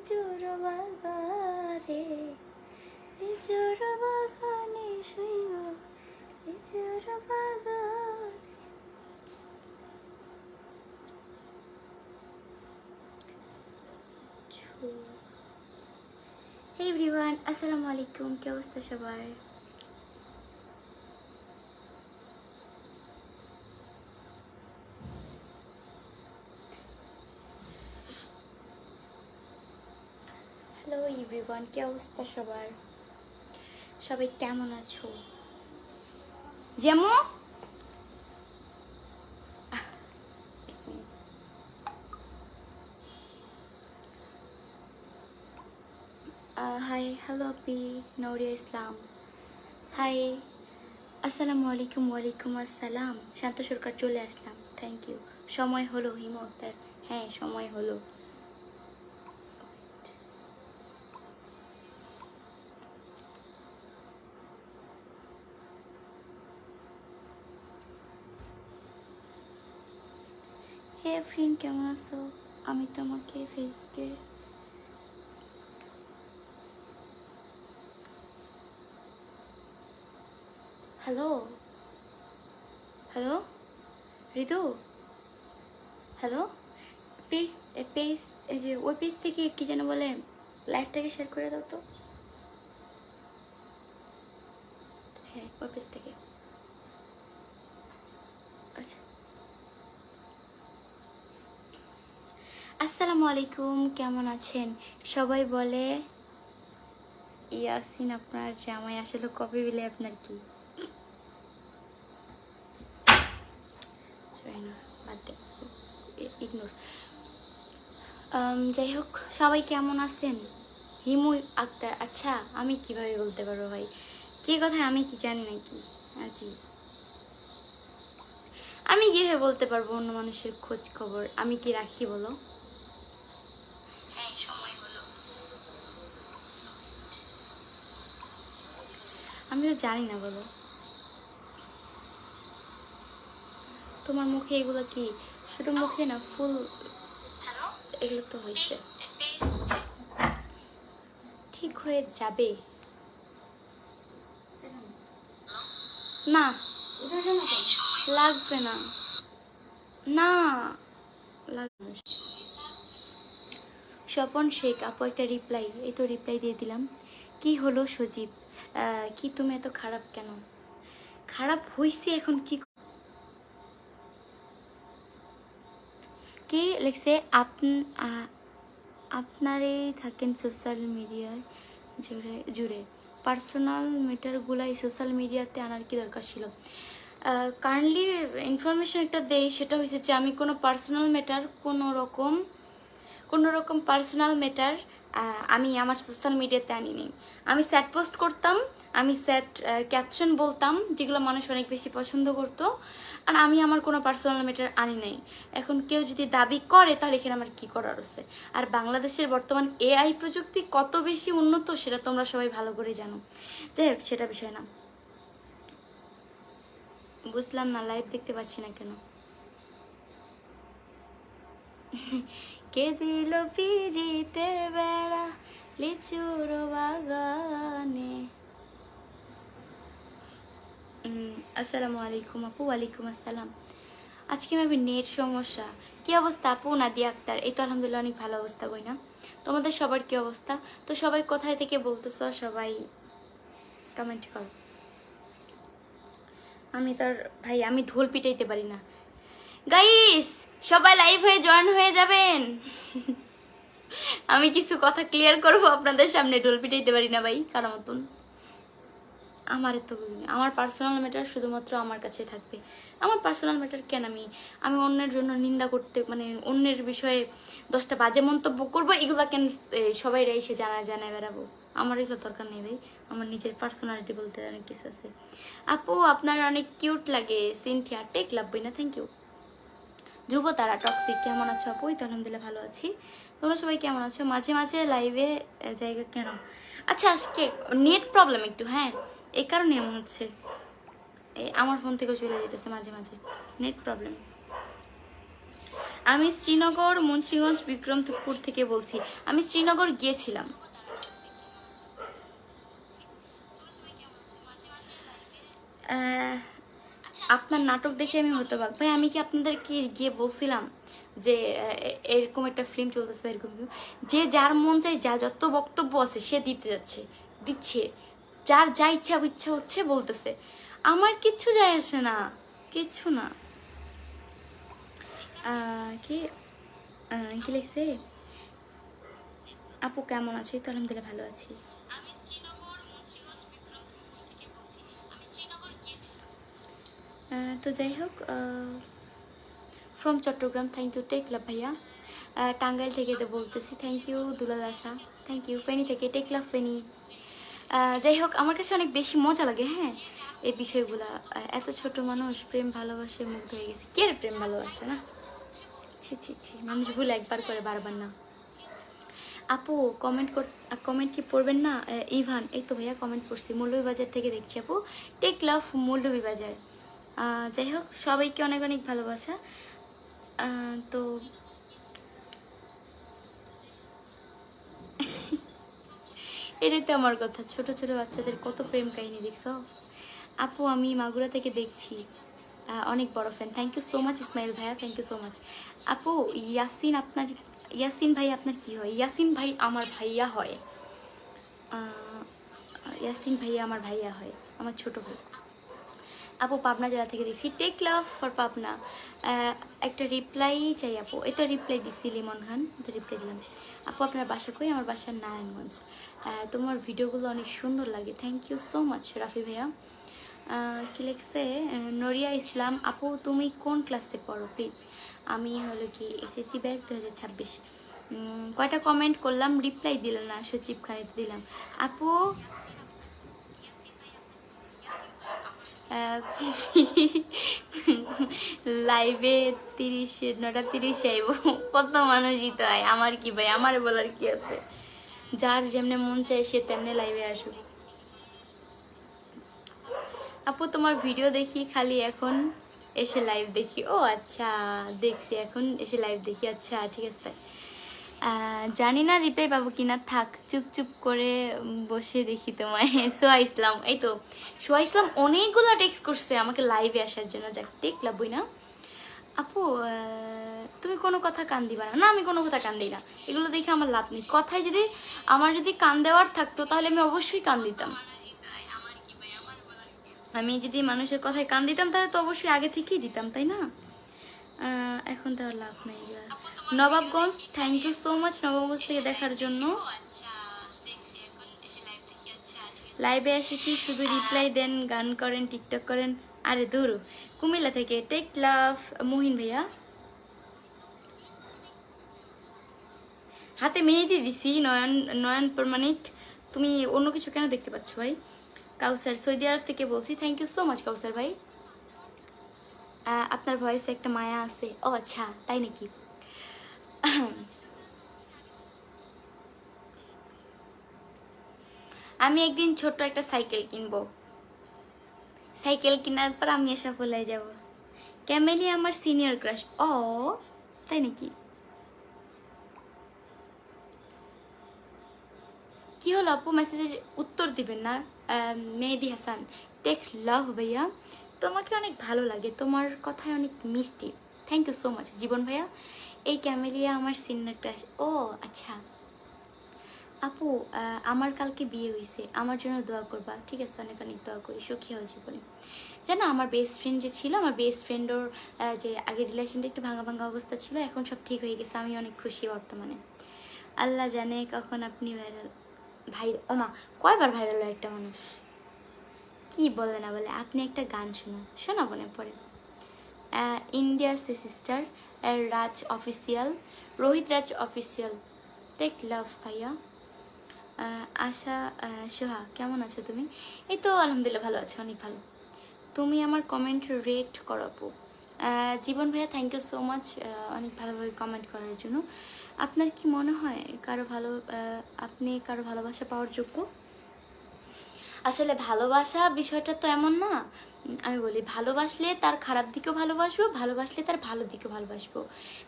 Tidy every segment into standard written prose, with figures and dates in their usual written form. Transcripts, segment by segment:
লিচুর বাগারে, লিচুর বাগানে শৈব, লিচুর বাগারে। হে এভরিওয়ান, আসসালামু আলাইকুম। কি অবস্থা সবার? হ্যালো এভরিওয়ান, কি অবস্থা সবার? সবাই কেমন আছো? যেমন হাই, হ্যালো আপি নৌরিয়া ইসলাম। হাই, আসসালামু আলাইকুম। ওয়ালাইকুম আসসালাম। শান্ত সরকার চলে আসলাম, থ্যাংক ইউ। সময় হলো হিমু আক্তার, হ্যাঁ সময় হলো। হে ফ্রেন্ড, কেমন আছো? আমি তোমাকে ফেসবুকে হ্যালো হ্যালো ঋতু, হ্যালো। পেজ পেজ এই যে ওই পেজ থেকে কি যেন বলে, লাইভটাকে শেয়ার করে দাও তো। হ্যাঁ ওই পেজ থেকে। আচ্ছা, আসসালামু আলাইকুম, কেমন আছেন সবাই? বলে ইয়াসিন আপনার জামাই আসলে কবে বিলে আপনার কি? না, বাদ দে, ইগনোর। যাই হোক, সবাই কেমন আছেন? হিমু আক্তার, আচ্ছা আমি কিভাবে বলতে পারবো ভাই? কে কথায় আমি কি জানি নাকি? জি, আমি কিভাবে বলতে পারবো অন্য মানুষের খোঁজ খবর? আমি কি রাখি বলো? হ্যাঁ সময় হলো। আমি তো জানি না, বলো। তোমার মুখে এগুলো কি? শুধু মুখে না, ফুল এগুলো তো হয়েছে, ঠিক হয়ে যাবে না, লাগবে না, না লাগবে। স্বপন শেখ আপু একটা রিপ্লাই, এই তো রিপ্লাই দিয়ে দিলাম। কি হলো সজীব, কি তুমি এত খারাপ কেন? খারাপ হইছে এখন কি? কে লিখছে? আপনারই থাকেন সোশ্যাল মিডিয়ায় জুড়ে জুড়ে, পার্সোনাল ম্যাটারগুলাই সোশ্যাল মিডিয়াতে আনার কি দরকার ছিল? কারেন্টলি ইনফরমেশন একটা দেই, সেটা হয়েছে যে আমি কোনো পার্সোনাল ম্যাটার, কোনো রকম পার্সোনাল ম্যাটার আমি আমার সোশ্যাল মিডিয়াতে আনিনি। আমি স্যাড পোস্ট করতাম, আমি স্যাড ক্যাপশন বলতাম, যেগুলো মানুষ অনেক বেশি পছন্দ করতো। আর আমি আমার কোনো পার্সোনাল ম্যাটার আনি নাই। এখন কেউ যদি দাবি করে, তাহলে এখানে আমার কী করার আছে? আর বাংলাদেশের বর্তমান এআই প্রযুক্তি কত বেশি উন্নত, সেটা তোমরা সবাই ভালো করে জানো। যাই হোক, সেটা বিষয় না। বুঝলাম না, লাইভ দেখতে পাচ্ছি না কেন? কে দিল পিড়িতে বেড়া লিচুর বাগানে। আসসালামু আলাইকুম আপু। ওয়ালাইকুম আসসালাম। আজকে আমি নেট সমস্যা। কি অবস্থা আপু? নাদিয়া আক্তার, এই তো আলহামদুলিল্লাহ অনেক ভালো অবস্থা, বই না? তোমাদের সবার কি অবস্থা? তো সবাই কোথায় থেকে বলতেছ? সবাই কমেন্ট করো। আমি তার ভাই, আমি ঢোল পিটাইতে পারি না। গাইস সবাই লাইভ হয়ে জয়েন হয়ে যাবেন। আমি কিছু কথা ক্লিয়ার করবো আপনাদের সামনে, ঢোল পিটাইতে পারি না ভাই কারো মতন। আমার তো আমার পার্সোনাল ম্যাটার শুধুমাত্র আমার কাছে থাকবে। আমার পার্সোনাল ম্যাটার কেন আমি অন্যের জন্য নিন্দা করতে, মানে অন্যের বিষয়ে 10টা বাজে মন্তব্য করবো, এগুলো কেন সবাই এসে জানায় বেড়াবো? আমার এগুলো দরকার নেই ভাই। আমার নিজের পার্সোনালিটি বলতে অনেক কিছু আছে। আপু আপনার অনেক কিউট লাগে। সিনথিয়া টেক লাভবই না, থ্যাংক ইউ। ধ্রুব তারা টক্সিক, কেমন আছো আপু? তো আলহামদুলিল্লাহ ভালো আছি। তোমরা সবাই কেমন আছো? মাঝে মাঝে লাইভে জায়গা কেন? আচ্ছা আজকে নেট প্রবলেম একটু, হ্যাঁ এই কারণে এমন হচ্ছে। আমার ফোন থেকে চলে যেতেছে মাঝে মাঝে, নেট প্রবলেম। আমি শ্রীনগর মুন্সিগঞ্জ বিক্রমপুর থেকে বলছি। আমি শ্রীনগর গিয়েছিলাম। আপনার নাটক দেখে আমি হতবাক। ভাই আমি কি আপনাদেরকে গিয়ে বলছিলাম যে এরকম একটা ফিল্ম চলতেছে বা এরকম যে যার মন চাই যা যত বক্তব্য আছে সে দিচ্ছে, যার যা ইচ্ছা হচ্ছে বলতেছে, আমার কিচ্ছু যায় আসে না, কিচ্ছু না। কি কি লিখছে? আপু কেমন আছি? তো আলহামদুলিল্লাহ ভালো আছি। তো যাই হোক, from Chattogram, thank you tech love ভাইয়া। টাঙ্গাইল থেকে বলতেছি, থ্যাংক ইউ দুলাল আসা, থ্যাংক ইউ। ফেনী থেকে টেক লাভ ফেনী। যাই হোক, আমার কাছে অনেক বেশি মজা লাগে হ্যাঁ এই বিষয়গুলা। এত ছোট মানুষ প্রেম ভালোবাসে মুগ্ধ হয়ে গেছে। কে প্রেম ভালোবাসে না? ছি ছি ছি, মানুষ ভুল একবার করে বারবার না। আপু কমেন্ট কি পড়বেন না? ইভান, এই তো ভাইয়া কমেন্ট পড়ছি, মৌলভীবাজার থেকে দেখছি আপু। টেক লাভ মৌলভীবাজার। যাই হোক, সবাইকে অনেক অনেক ভালোবাসা। তো এটাই তো আমার কথা, ছোট ছোট বাচ্চাদের কত প্রেম কাহিনী দেখছ। আপু আমি মাগুরা থেকে দেখছি, অনেক বড় fan. Thank you so much Ismail ভাইয়া, থ্যাংক ইউ সো মাচ। আপু ইয়াসিন ভাই আপনার কি হয়? ইয়াসিন ভাই আমার ভাইয়া হয়। ইয়াসিন ভাইয়া আমার ভাইয়া হয়, আমার ছোট ভাই। আপু পাবনা জেলা থেকে দেখছি, টেক লাভ ফর পাবনা। একটা রিপ্লাই চাই আপু। এই তো রিপ্লাই দিচ্ছি লিমন খান, তো রিপ্লাই দিলাম। আপু আপনার বাসা কই? আমার বাসা নারায়ণগঞ্জ। তোমার ভিডিওগুলো অনেক সুন্দর লাগে, thank you so much Rafi ভাইয়া। কি লিখছে? নরিয়া ইসলাম, আপু তুমি কোন ক্লাসে পড়ো প্লিজ? আমি হলো কি এসএসসি ব্যাচ 2026। কয়টা কমেন্ট করলাম, রিপ্লাই দিলাম না, সচিব খানিতে দিলাম। আপু লাইভে 9:30 আইব, কত মানুষই তো হয়, আমার কি ভাই, আমার বলার কি আছে? যার যেমনে মন চায় সে তেমনে লাইভে আসুক। আপু তোমার ভিডিও দেখি খালি, এখন এসে লাইভ দেখি। ও আচ্ছা, দেখছি এখন এসে লাইভ দেখি, আচ্ছা ঠিক আছে। জানি না রিপ্লাই পাবো কিনা, থাক চুপ চুপ করে বসে দেখি তোমায়। সোয়া ইসলাম, এই তো সোয়া ইসলাম অনেকগুলো টেক্সট করছে আমাকে লাইভে আসার জন্য, যাক টেক লাভই না। আপু তুমি কোনো কথা কান দিবা না? না, আমি কোনো কথা কান দিই না, এগুলো দেখে আমার লাভ নেই। কথায় যদি আমার যদি কান দেওয়ার থাকতো তাহলে আমি অবশ্যই কান দিতাম। আমি যদি মানুষের কথায় কান দিতাম তাহলে তো অবশ্যই আগে থেকেই দিতাম, তাই না? এখন তো আর লাভ নেই। Nawabganj, thank you so much Nawabganj থেকে দেখার জন্য। লাইভে এসে কি শুধু রিপ্লাই দেন, গান করেন, টিকটক করেন? আরে দূর। কুমিল্লা থেকে টেক লাভ মহিন ভাইয়া। হাতে মেহেদি দিছি, নয়ন প্রমাণিক। তুমি অন্য কিছু কেন দেখতে পাচ্ছ ভাই? কাউসার সৌদি আরব থেকে বলছি, থ্যাংক ইউ সো মাচ কাউসার ভাই। আপনার ভয়েসে একটা মায়া আছে। ও আচ্ছা, তাই নাকি? আমি একদিন ছোট্ট একটা সাইকেল কিনবো, সাইকেল কেনার পর আমি এসব ভুলে যাব। ক্যামেলি আমার সিনিয়র ক্রাশ। ও তাই নাকি? কি হলো আপু, মেসেজের উত্তর দিবেন না? মেহেদি হাসান, টেক লাভ ভাইয়া, তোমাকে অনেক ভালো লাগে, তোমার কথায় অনেক মিষ্টি, থ্যাংক ইউ সো মাচ জীবন ভাইয়া। এই ক্যামেলিয়া আমার সিনিয়র ক্রাশ। ও আচ্ছা আপু, আমার কালকে বিয়ে হয়েছে, আমার জন্য দোয়া করবা। ঠিক আছে, অনেক অনেক দোয়া করি, সুখী হয়েছে বলে। জানো আমার বেস্ট ফ্রেন্ড যে ছিল, আমার বেস্ট ফ্রেন্ডর যে আগের রিলেশনটা একটু ভাঙা ভাঙা অবস্থা ছিল, এখন সব ঠিক হয়ে গেছে, আমি অনেক খুশি বর্তমানে। আল্লাহ জানে কখন আপনি ও মা, কয়বার ভাইরাল হয় একটা মানুষ, কি বলে না বলে। আপনি একটা গান শোনাবো না পরে। ইন্ডিয়া সে সিস্টার, রাজ অফিসিয়াল, রোহিত রাজ অফিসিয়াল, টেক লাভ ভাইয়া। আশা সোহা, কেমন আছো তুমি? এই তো আলহামদুলিল্লাহ ভালো আছো, অনেক ভালো। তুমি আমার কমেন্ট রেট করো আপু। জীবন ভাইয়া, থ্যাংক ইউ সো মাচ অনেক ভালোভাবে কমেন্ট করার জন্য। আপনার কি মনে হয় আপনি কারো ভালোবাসা পাওয়ার যোগ্য? আসলে ভালোবাসা বিষয়টা তো এমন না আমি বলি ভালোবাসলে তার খারাপ দিকেও ভালোবাসবো, ভালোবাসলে তার ভালো দিকেও ভালোবাসবো।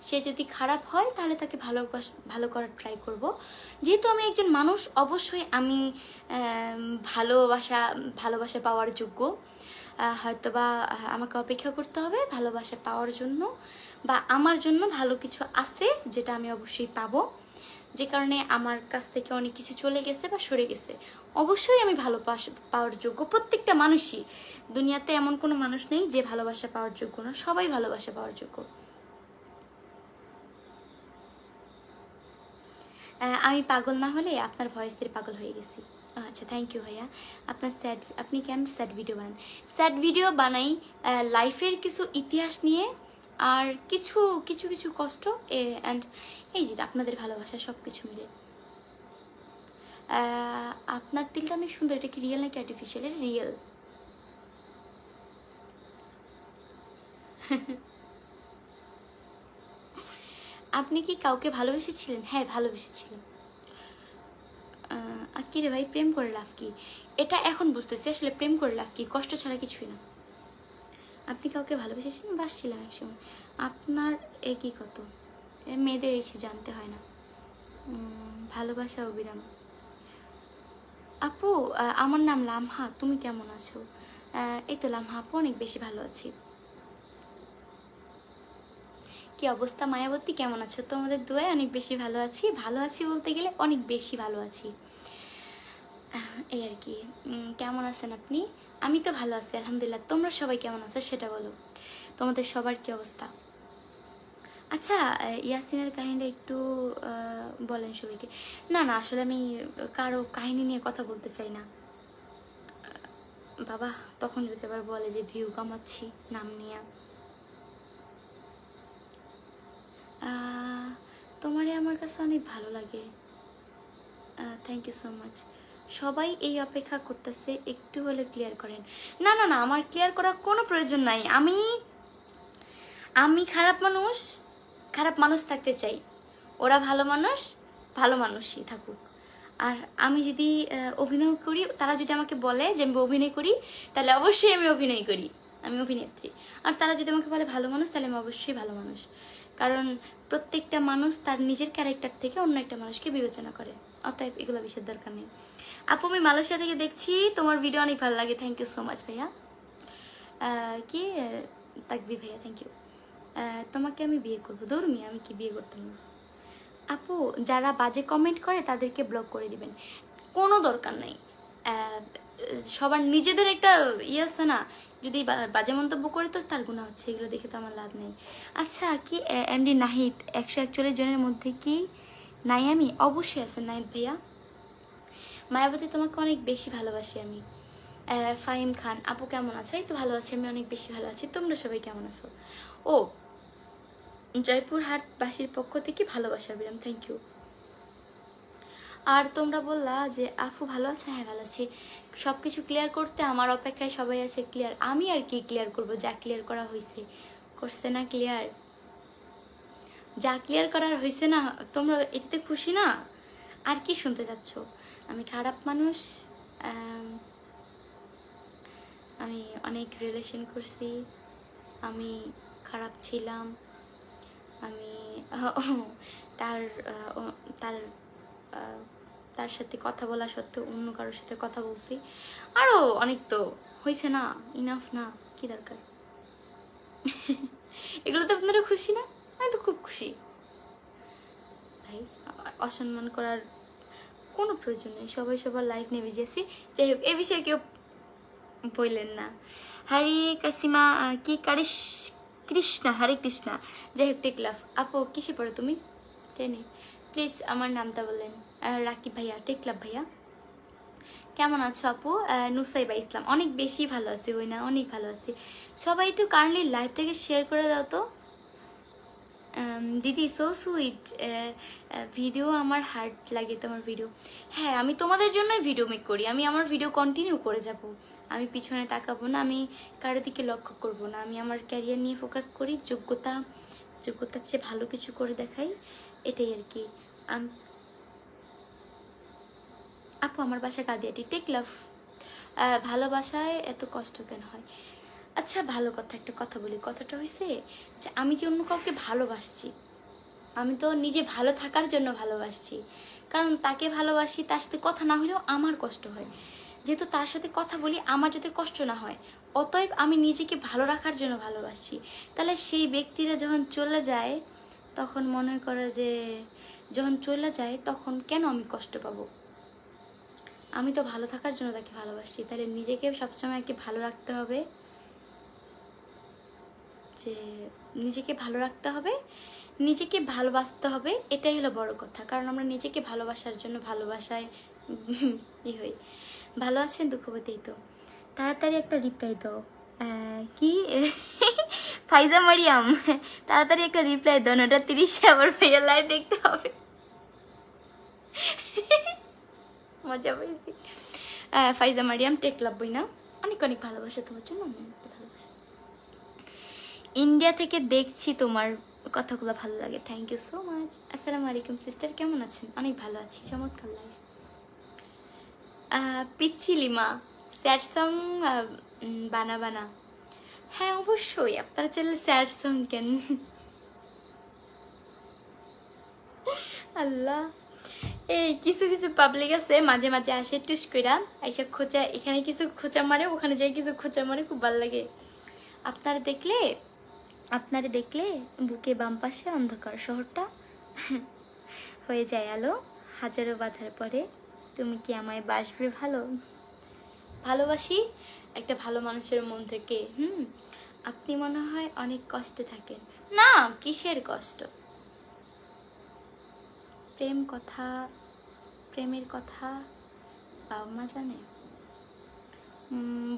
সে যদি খারাপ হয় তাহলে তাকে ভালো করার ট্রাই করব। যেহেতু আমি একজন মানুষ, অবশ্যই আমি ভালোবাসা পাওয়ার যোগ্য। হয়তোবা আমাকে অপেক্ষা করতে হবে ভালোবাসা পাওয়ার জন্য, বা আমার জন্য ভালো কিছু আছে যেটা আমি অবশ্যই পাবো, যে কারণে আমার কাছ থেকে অনেক কিছু চলে গেছে বা সরে গেছে। অবশ্যই আমি পাওয়ার যোগ্য, প্রত্যেকটা মানুষই। দুনিয়াতে এমন কোনো মানুষ নেই যে ভালোবাসা পাওয়ার যোগ্য না, সবাই ভালোবাসা পাওয়ার যোগ্য। আমি পাগল না হলে আপনার ভয়েসের পাগল হয়ে গেছি। আচ্ছা, থ্যাংক ইউ ভাইয়া। আপনি কেন স্যাড ভিডিও বানান? স্যাড ভিডিও বানাই লাইফের কিছু ইতিহাস নিয়ে, আর কিছু কিছু কিছু কষ্ট অ্যান্ড এই যে আপনাদের ভালোবাসা, সব কিছু মিলে। আপনার তিলটা অনেক সুন্দর, এটা কি রিয়েল নাকি আর্টিফিশিয়াল? এটা রিয়েল। আপনি কি কাউকে ভালোবেসেছিলেন? হ্যাঁ, ভালোবেসেছিলেন। আর কি রে ভাই, প্রেম করে লাভ কি? এটা এখন বুঝতেছি আসলে প্রেম করে লাভ কি, কষ্ট ছাড়া কিছুই না। আপনি কাউকে ভালোবেসেছিলেন? বাসছিলাম একসময়। আপনার কি কত? মেয়েদের এসে জানতে হয় না। ভালোবাসা অবিরাম। আপু আমার নাম লামহা, তুমি কেমন আছো? এই তো লামহা আপু, অনেক বেশি ভালো আছি। কি অবস্থা মায়াবতী, কেমন আছো? তোমাদের দোয়ায় অনেক বেশি ভালো আছি। ভালো আছি বলতে গেলে অনেক বেশি ভালো আছি, এই আর কি। কেমন আছেন আপনি? আমি তো ভালো আছি আলহামদুলিল্লাহ। তোমরা সবাই কেমন আছো সেটা বলো, তোমাদের সবার কি অবস্থা? আচ্ছা, ইয়াসিনের কাহিনীটা একটু বলেন সবাইকে। না না, আসলে আমি কারো কাহিনী নিয়ে কথা বলতে চাই না বাবা, তখন যদি আবার বলে যে ভিউ কামাচ্ছি নাম নিয়ে। তোমারে আমার কাছে অনেক ভালো লাগে, থ্যাংক ইউ সো মাচ। সবাই এই অপেক্ষা করতেছে একটু হলে ক্লিয়ার করেন। না না না, আমার ক্লিয়ার করার কোনো প্রয়োজন নাই। আমি খারাপ মানুষ, খারাপ মানুষ থাকতে চাই। ওরা ভালো মানুষ, ভালো মানুষই থাকুক। আর আমি যদি অভিনয় করি, তারা যদি আমাকে বলে যে আমি অভিনয় করি, তাহলে অবশ্যই আমি অভিনয় করি, আমি অভিনেত্রী। আর তারা যদি আমাকে বলে ভালো মানুষ, তাহলে আমি অবশ্যই ভালো মানুষ। কারণ প্রত্যেকটা মানুষ তার নিজের ক্যারেক্টার থেকে অন্য একটা মানুষকে বিবেচনা করে, অতএব এগুলো বিষয়ের দরকার নেই। আপু আমি মালয়েশিয়া থেকে দেখছি, তোমার ভিডিও অনেক ভালো লাগে, থ্যাংক ইউ সো মাচ ভাইয়া। কি তাকবি ভাইয়া, থ্যাংক ইউ। তোমাকে আমি বিয়ে করবো? দৌড় মিয়া, আমি কি বিয়ে করতাম না। আপু যারা বাজে কমেন্ট করে তাদেরকে ব্লক করে দিবেন, কোনো দরকার নাই। সবার নিজেদের একটা ইয়ে আছে না, যদি বাজে মন্তব্য করে তো তার গুণা হচ্ছে, এগুলো দেখে তো আমার লাভ নেই। আচ্ছা, কি এমডি নাহিদ 141 জনের মধ্যে কি নাই? আমি অবশ্যই আছেন নাহিদ ভাইয়া। মায়াবতী তোমাকে অনেক বেশি ভালোবাসি আমি। ফাহিম খান আপু কেমন আছো? এই তো ভালো আছি, আমি অনেক বেশি ভালো আছি। তোমরা সবাই কেমন আছো? ও, জয়পুরহাটবাসীর পক্ষ থেকে ভালোবাসা বিরাম, থ্যাংক ইউ। আর তোমরা বললা যে আফু ভালো আছো? হ্যাঁ ভালো আছি। সব কিছু ক্লিয়ার করতে আমার অপেক্ষায় সবাই আছে ক্লিয়ার। আমি আর কি ক্লিয়ার করব? যা ক্লিয়ার করা হয়েছে করছে না ক্লিয়ার, যা ক্লিয়ার করার হয়েছে না। তোমরা এটাতে খুশি না? আর কি শুনতে চাচ্ছ? আমি খারাপ মানুষ, আমি অনেক রিলেশন করছি, আমি খারাপ ছিলাম, আমি তার তার তার সাথে কথা বলা সত্ত্বেও অন্য কারোর সাথে কথা বলছি। আরও অনেক তো হয়েছে না, ইনাফ না? কি দরকার? এগুলোতে আপনারা খুশি না? আমি তো খুব খুশি ভাই। অসম্মান করার কোনো প্রয়োজন নেই, সবাই সবার লাইফ নিয়ে বিজেছি। যাই হোক, এ বিষয়ে কেউ বললেন না। হরে কাসিমা কি কৃষ্ণা, হরে কৃষ্ণা। যাই হোক, টেক লাভ। আপু কিসে পড়ো তুমি? টেনে। প্লিজ আমার নামটা বললেন। রাকিব ভাইয়া, টেক লাভ ভাইয়া। কেমন আছো আপু? নুসাইবা ইসলাম অনেক বেশি ভালো আছি, ওই না অনেক ভালো আছি। সবাই একটু কাইন্ডলি লাইভটাকে শেয়ার করে দাও তো। দিদি সো সুইট, ভিডিও আমার হার্ট লাগে তোমার ভিডিও। হ্যাঁ, আমি তোমাদের জন্যই ভিডিও মেক করি, আমি আমার ভিডিও কন্টিনিউ করে যাব। আমি পিছনে তাকাবো না, আমি কারো দিকে লক্ষ্য করব না, আমি আমার ক্যারিয়ার নিয়ে ফোকাস করি, যোগ্যতার চেয়ে ভালো কিছু করে দেখাই, এটাই আর কি। আপু আমার বাসা কাদিয়াটি, টেক লাভ। ভালোবাসায় এত কষ্ট কেন হয়? আচ্ছা ভালো কথা, একটা কথা বলি। কথাটা হয়েছে যে আমি যে অন্য কাউকে ভালোবাসছি, আমি তো নিজে ভালো থাকার জন্য ভালোবাসছি। কারণ তাকে ভালোবাসি, তার সাথে কথা না হলেও আমার কষ্ট হয়। যেহেতু তার সাথে কথা বলি আমার যাতে কষ্ট না হয়, অতএব আমি নিজেকে ভালো রাখার জন্য ভালোবাসি। তাহলে সেই ব্যক্তিরা যখন চলে যায়, তখন মনে করে যে যখন চলে যায় তখন কেন আমি কষ্ট পাবো? আমি তো ভালো থাকার জন্য তাকে ভালোবাসি। তাহলে নিজেকে সবসময় কি ভালো রাখতে হবে, যে নিজেকে ভালো রাখতে হবে, নিজেকে ভালোবাসতে হবে, এটাই হলো বড় কথা। কারণ আমরা নিজেকে ভালোবাসার জন্য ভালোবাসায় হই। ভালো আছেন দুঃখবতী? তো তাড়াতাড়ি একটা রিপ্লাই দাও। কি ফাইজা মারিয়াম, তাড়াতাড়ি একটা রিপ্লাই দাও, ওটা 30 আবার ভাইয়া লাইভ দেখতে হবে। মজা পেয়েছি। ফাইজা মারিয়াম টেক লাভ বই না, অনেক অনেক ভালোবাসা তোমার জন্য, অনেক ভালোবাসা। ইন্ডিয়া থেকে দেখছি, তোমার কথাগুলো ভালো লাগে, থ্যাংক ইউ সো মাচ। আসসালামু আলাইকুম সিস্টার, কেমন আছেন? অনেক ভালো আছি, চমৎকার লাগে। পিচ্ছি লিমা, স্যাড সং বানা বানা। হ্যাঁ অবশ্যই, আপনারা চাইলে স্যাড সং কেন। আল্লাহ, এই কিছু কিছু পাবলিক আছে মাঝে মাঝে আসে টুস কইরা এইসব খোঁচা, এখানে কিছু খোঁচা মারে, ওখানে যাই কিছু খোঁচা মারে, খুব ভালো লাগে। আপনারে দেখলে বুকে বাম পাশে অন্ধকার শহরটা হয়ে যায় আলো, হাজারো বাধার পরে তুমি কি আমায় বাসবে ভালো? ভালোবাসি একটা ভালো মানুষের মন থেকে। আপনি মনে হয় অনেক কষ্টে থাকেন। না, কিসের কষ্ট? প্রেমের কথা বাবা মা জানে।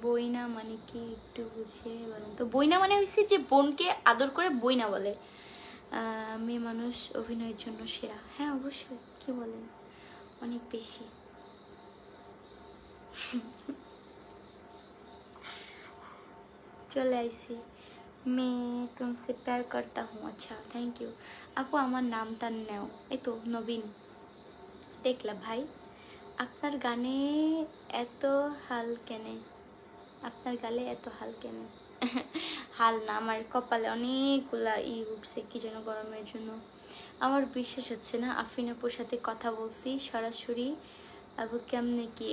বইনা মানে কি একটু বুঝিয়ে বলেন তো? বইনা মানে হচ্ছে যে বোনকে আদর করে বইনা বলে। মেয়ে মানুষ অভিনয়ের জন্য সেরা। হ্যাঁ অবশ্যই, কি বলেন, অনেক বেশি। চলে আইসি। মেয়ে তুমসে প্যার করতা হুঁ। আচ্ছা থ্যাংক ইউ আপু, আমার নাম তার নেও। এই তো নবীন। দেখলা ভাই, আপনার গানে এত হাল কেনে? আপনার গালে এত হাল কেনে? হাল না, আমার কপালে অনেকগুলা উঠছে কি যেন গরমের জন্য। আমার বিশ্বাস হচ্ছে না, আফরিন আপুর সাথে কথা বলছি সরাসরি। আবু কেমনে কি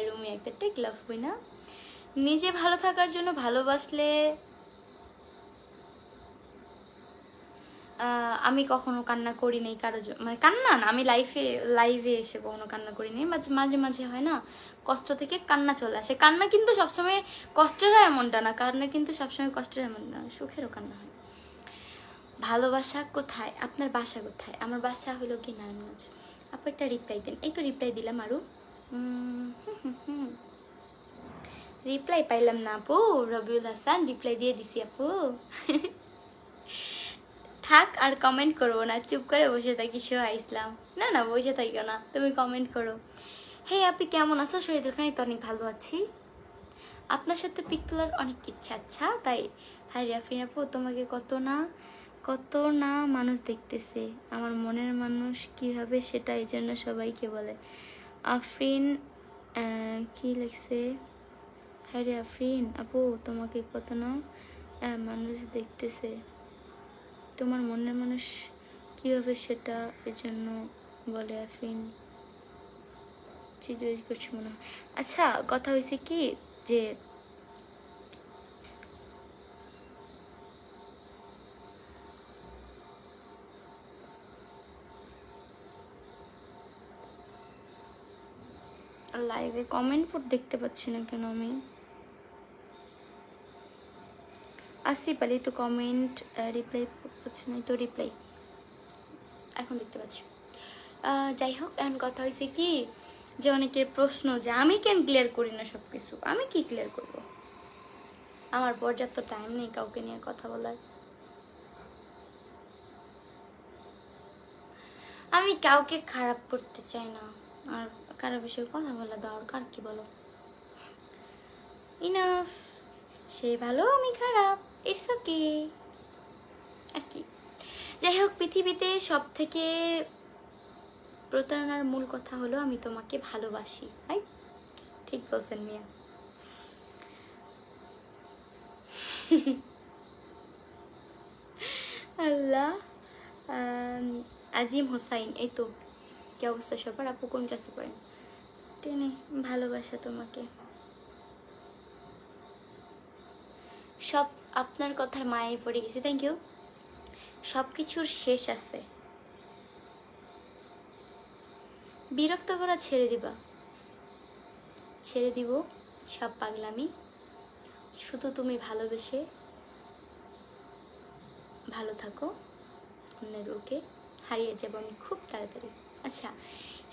রুমে একটা টেক লাভ বই না। নিজে ভালো থাকার জন্য ভালোবাসলে আমি কখনো কান্না করি নাই কারো মানে কান্না না, আমি লাইভে এসে কখনো কান্না করি নাই। মাঝে মাঝে হয় না, কষ্ট থেকে কান্না চলে আসে। কান্না কিন্তু সবসময় কষ্টের হয় এমনটা না, কান্না কিন্তু সবসময় কষ্টের এমন না, সুখেরও কান্না হয়। ভালোবাসা কোথায়? আপনার বাসা কোথায়? আমার বাসা হলো কি নারায়ণগঞ্জ। আপু একটা রিপ্লাই দেন। এই তো রিপ্লাই দিলাম। আরও রিপ্লাই পাইলাম না আপু। রবিউল হাসান রিপ্লাই দিয়ে দিছি আপু। থাক আর কমেন্ট করবো না, চুপ করে বসে থাকি। সোহা ইসলাম, না না বসে থাকিও না, তুমি কমেন্ট করো। হে আপনি কেমন আছো? শহীদুল খান, তো অনেক ভালো আছি। আপনার সাথে পিক তোলার অনেক ইচ্ছা। আচ্ছা তাই? হাই আফরিন আপু, তোমাকে কত না মানুষ দেখতেছে, আমার মনের মানুষ কিভাবে সেটা এই জন্য সবাইকে বলে। আফরিন কি লিখছে? হাই আফরিন আপু, তোমাকে কত না মানুষ দেখতেছে, তোমার মনের মানুষ কিভাবে সেটা এজন্য বলে। আফরিন জিজ্ঞেস করছি মনে হয়। আচ্ছা কথা হয়েছে কি যে লাইভে কমেন্ট দেখতে পাচ্ছি না কেন আমি? আসিফ আলী তো কমেন্ট রিপ্লাই পাচ্ছি না, তো রিপ্লাই এখন দেখতে পাচ্ছি। যাই হোক, এখন কথা হয়েছে কি যে অনেকের প্রশ্ন যে আমি কেন ক্লিয়ার করি না সব কিছু। আমি কি ক্লিয়ার করব? আমার পর্যাপ্ত টাইম নেই কাউকে নিয়ে কথা বলার। আমি কাউকে খারাপ করতে চাই না, আর কারো বিষয়ে কথা বলা দরকার কি বলো? ইনাফ, সে ভালো আমি খারাপ, ইটস ওকে আর কি। যাই হোক, পৃথিবীতে সব থেকে প্রতারণার মূল কথা হলো আমি তোমাকে ভালোবাসি। ভাই ঠিক বলছেন মিয়া। আল্লাহ। আজিম হোসাইন, এই তো। কি অবস্থা সবার? আপু কোন ক্লাসে পড়েন? টেনে। ভালোবাসা তোমাকে। সব আপনার কথার মায়ে পড়ে গেছি। Thank you. সব কিছুর শেষ আছে, বিরক্ত করা ছেড়ে দিবা। ছেড়ে দিব সব পাগলামি, শুধু তুমি ভালোবেসে ভালো থাকো, অন্যের ওকে হারিয়ে যাবো আমি খুব তাড়াতাড়ি। আচ্ছা,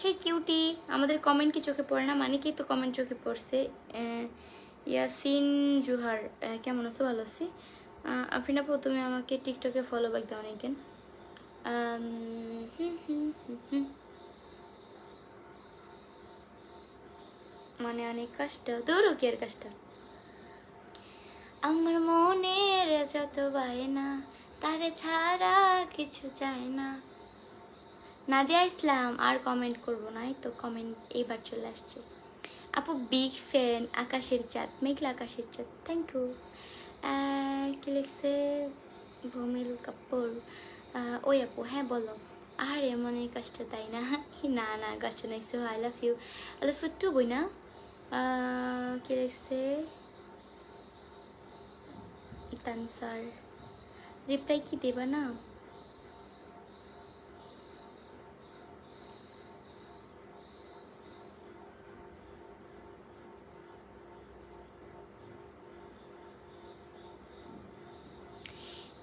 হে কিউটি, আমাদের কমেন্ট কি চোখে পড়ে না? মানিকেই তো কমেন্ট চোখে পড়ছে। ইয়াসিন জুহার, কেমন আছো? ভালো আছি। আফরিন আপু, তুমি আমাকে টিকটকে ফলো ব্যাক দাও নাকি? মানে অনেক কষ্ট, দূরও কি আর কষ্ট। আমার মনের যত বায়না, তারে ছাড়া কিছু চায় না। নাদিয়া ইসলাম, আর কমেন্ট করবো না, এই তো কমেন্ট এইবার চলে আসছে। আপু বিগ ফ্যান, আকাশের চাঁদ, মেঘলা আকাশের চাঁদ, থ্যাংক ইউ। কি লিখছে ভূমিল কাপুর, ওই আপু হ্যাঁ বলো। আর এমন এই কষ্ট, তাই না? না না, কষ্ট নাই। So I love you, I love you too বই না। কি লিখছে তানসার, রিপ্লাই কি দেবা না?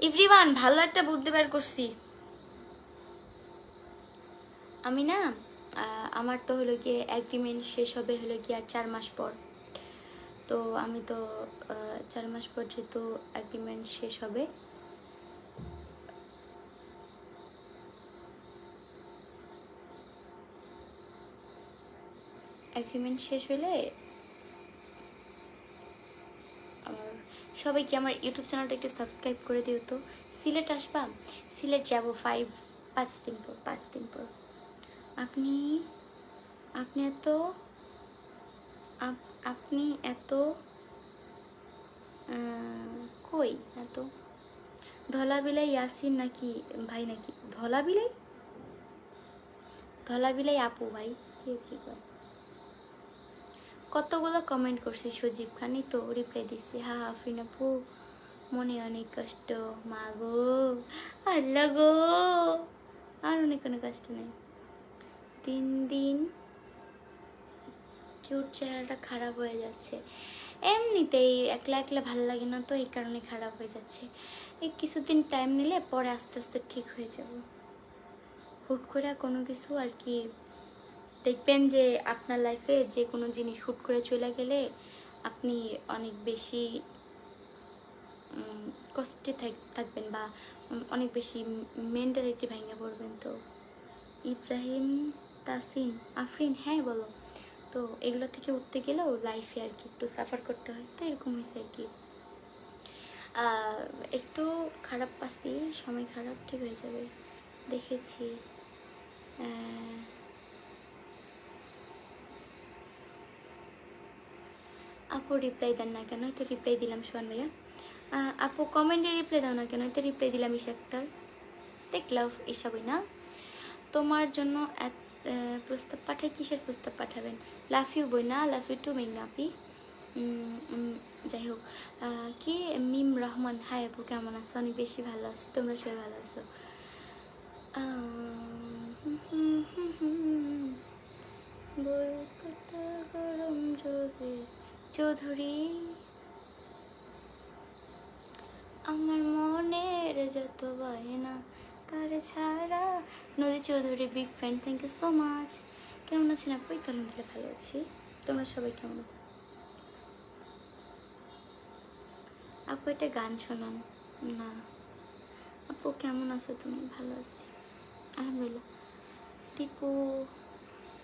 এভরিওয়ান, ভালো একটা বুদ্ধি বের করছি আমি না। আমার তো হলো গিয়ে এগ্রিমেন্ট শেষ হবে হলো গিয়ে আর 4 মাস পর। তো আমি তো 4 মাস পর যেহেতু এগ্রিমেন্ট শেষ হবে, এগ্রিমেন্ট শেষ হলে আমার সবাইকে আমার ইউটিউব চ্যানেলটা একটু সাবস্ক্রাইব করে দিও তো। সিলেট আসবা? সিলেট যাবো 5 দিন পর, 5 দিন পর। আপনি আপনি এত আপনি এত কই এত ধলা বিলাই ইয়াসিন নাকি ভাই? নাকি ধলা বিলাই? ধলা বিলাই আপু ভাই, কে কি কয়? কতগুলো কমেন্ট করছি, সজীব খানই তো রিপ্লাই দিছি। হা আফরিন আপু, মনে অনেক কষ্ট, মা গো, আল্লাহ গো, আর অনেক অনেক কষ্ট নেই। দিন দিন কিউট চেহারাটা খারাপ হয়ে যাচ্ছে। এমনিতেই একলা একলা ভালো লাগে না তো, এই কারণে খারাপ হয়ে যাচ্ছে। এই কিছুদিন টাইম নিলে পরে আস্তে আস্তে ঠিক হয়ে যাব। হুট করে কোনো কিছু আর কি, দেখবেন যে আপনার লাইফে যে কোনো জিনিস হুট করে চলে গেলে আপনি অনেক বেশি কষ্টে থাকবেন বা অনেক বেশি মেন্টালিটি ভেঙে পড়বেন। তো ইব্রাহিম তাসিন, আফরিন হ্যাঁ বলো। তো এগুলো থেকে উঠতে গেলেও লাইফে আর কি একটু সাফার করতে হয়, তো এরকম হয়েছে আর কি। একটু খারাপ পাচ্ছি, সময় খারাপ, ঠিক হয়ে যাবে দেখেছি। আপু রিপ্লাই দেন না কেন? তো রিপ্লাই দিলাম সোহান ভাইয়া। আপু কমেন্টে রিপ্লাই দাও না কেন? তো রিপ্লাই দিলাম ইশা আক্তার। দেখলাম এসবই না। তোমার জন্য প্রস্তাব পাঠাই, কিসের প্রস্তাব পাঠাবেন? লাভ ইউ বই না, লাভ ইউ টু মেঘনাপি। যাই হোক, কি মিম রহমান, হাই আপু কেমন আছো? অনেক বেশি ভালো আছি, তোমরা সবাই ভালো আছো? চৌধুরী, আমার মনের যত বায়না, তারে ছাড়া। Nodi Chowdhury, big fan, thank you so much. কেমন আছেন আপু? আলহামদুলিল্লাহ ভালো আছি, তোমরা সবাই কেমন আছো? আপু একটা গান শোনান না। আপু কেমন আছো তুমি? ভালো আছি আলহামদুলিল্লাহ। দীপু,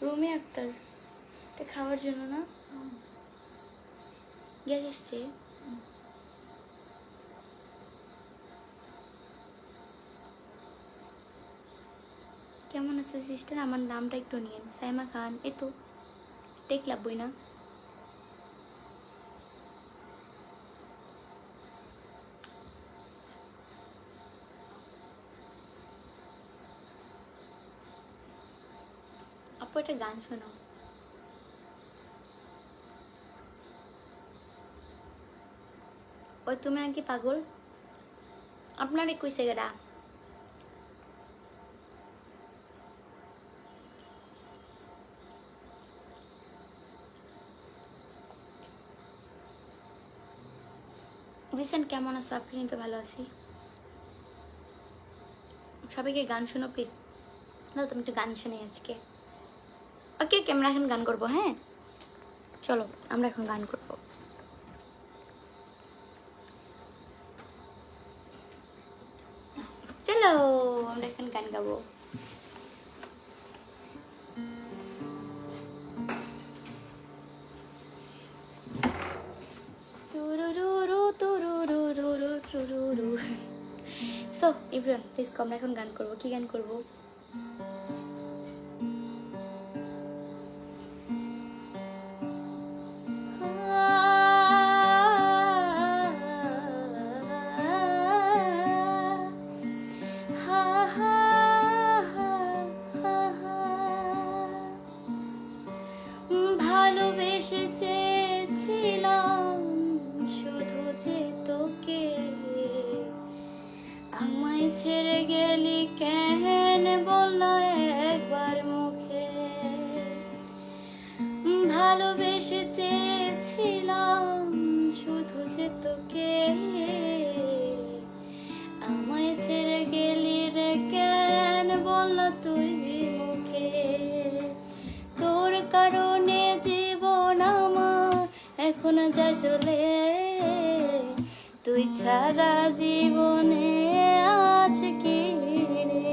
রুমি আক্তার, এটা খাওয়ার জন্য না? গ্যাস আসছে। কেমন আছো সিস্টার? আমার নামটা একটু নিয়েন, সাইমা খান, এই তো টেকলাম বই না। আপু একটা গান শোনাও। ওই তুমি নাকি পাগল, আপনার কইছে গেরা। জিসান কেমন আছো? আপনি তো ভালো আছি। সবাইকে গান শোনো প্লিজ। দাও তুমি একটু গান শুনে আজকে। ওকে ওকে, আমরা এখন গান করবো। হ্যাঁ চলো আমরা এখন গান করবো। চলো আমরা এখন গান গাবো। সো এভরিওয়ান প্লিজ আমরা এখন গান করবো। কি গান করবো? ভালোবেসে চেয়েছিলাম শুধু যে তোকে, আমায় ছেড়ে গেলি কেন বলনা একবার মুখে। ভালোবেসে চেয়েছিলাম শুধু যে তোকে, আমায় ছেড়ে গেলি রে কেন বলনা তুই মুখে। তোর কারণে জীবন আমার এখন যায় চলে, তুই ছাড়া জীবনে আছে কি রে।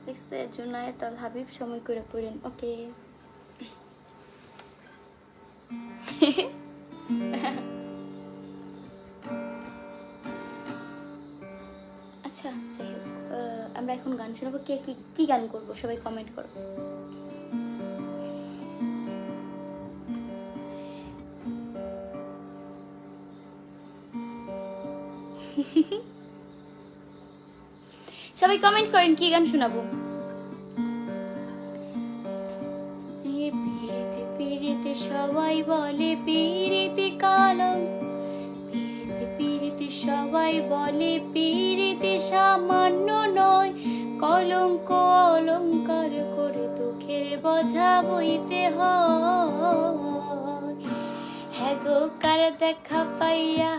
লিখছে জুনায়েদ আল হাবিব, সময় করে পড়েন। ওকে আচ্ছা যাই হোক, আমরা এখন গান শোনাবো। কে কি গান করবো সবাই কমেন্ট করো। সবাই কমেন্ট করেন কি গান শোনাবো। পিরিতি পিরিতি সবাই বলে পিরিতি কালং, পিরিতি পিরিতি সবাই বলে পিরিতি সামান্য নয়, কলঙ্ক অলঙ্কার করে দুঃখের বোঝা বইতে হয়। হ্যাঁ গো কার দেখা পাইয়া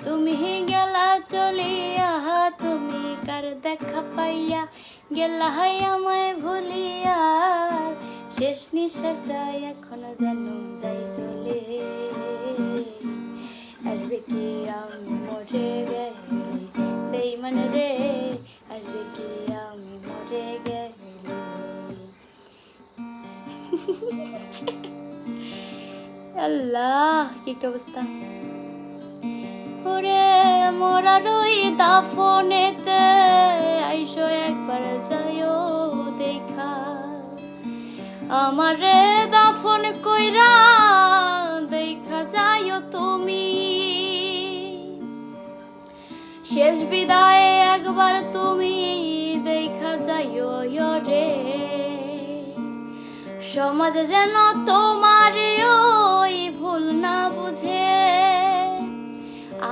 তুমি গেলা চলিয়া, তুমি কার দেখা পাইয়া গেলা আমায় ভুলিয়া, শেষ নিঃশ্বাসটা এখন যেন যাই চলে। আসবে কি আমি মরে গেলি বেঈমান রে, আসবে কি আমি মরে গেলি। আল্লাহ কি একটা অবস্থা। ওরে মরার ওই দাফনেতে আইসো একবার যাইও দেখা, আমারে দাফন কইরা দেখা যাইও তুমি। শেষ বিদায় একবার তুমি দেখা যাইও রে, সমাজ যেন তোমার ওই ভুল না বুঝে।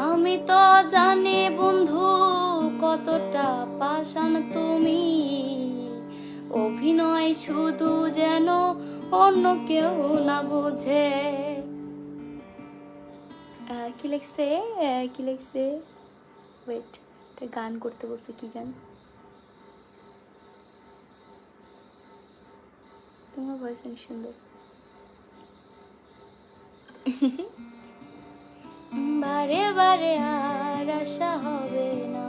আমি তো জানি বন্ধু কতটা পাষাণ তুমি, অভিনয় শুধু যেন অন্য কেউ না বোঝে। কি লিখছে কি লিখছে, ওয়েট একটা গান করতে বলছে। কি গান? তোমার ভয়েস অনেক সুন্দর। বারে বারে আর আশা হবে না,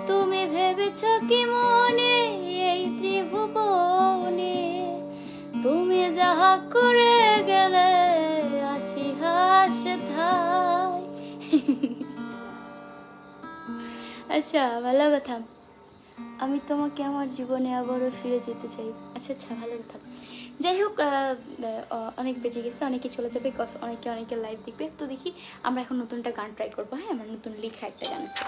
তুমি ভেবেছ কি মনে এই ত্রিভুবনে, তুমি যাহা করে গেলে আসি হাসে ধাই। আচ্ছা ভালো কথা, আমি তোমাকে আমার জীবনে আবারও ফিরে যেতে চাই। আচ্ছা আচ্ছা ভালো কথা। যাই হোক অনেক বেজে গেছে, অনেকে চলে যাবে, অনেকে লাইভ দেখবে। তো দেখি আমরা এখন নতুন একটা গান ট্রাই করবো। হ্যাঁ আমার নতুন লেখা একটা গান আছে।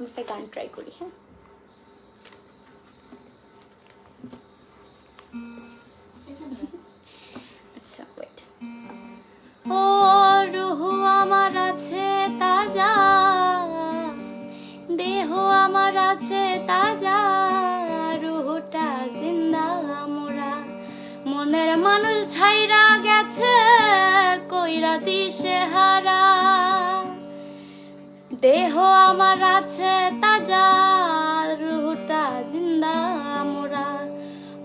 একটা গান ট্রাই করি। হ্যাঁ, আচ্ছা ওয়েট। ও রুহ আমার আছে তাজা, দেহ আমার আছে তাজা, রুহটা জিন্দা মোরা, মনের মানুষ ছাইরা গেছে কইরা দিশে হারা, দেহ আমার আছে তাজা, রুহটা জিন্দা মোরা,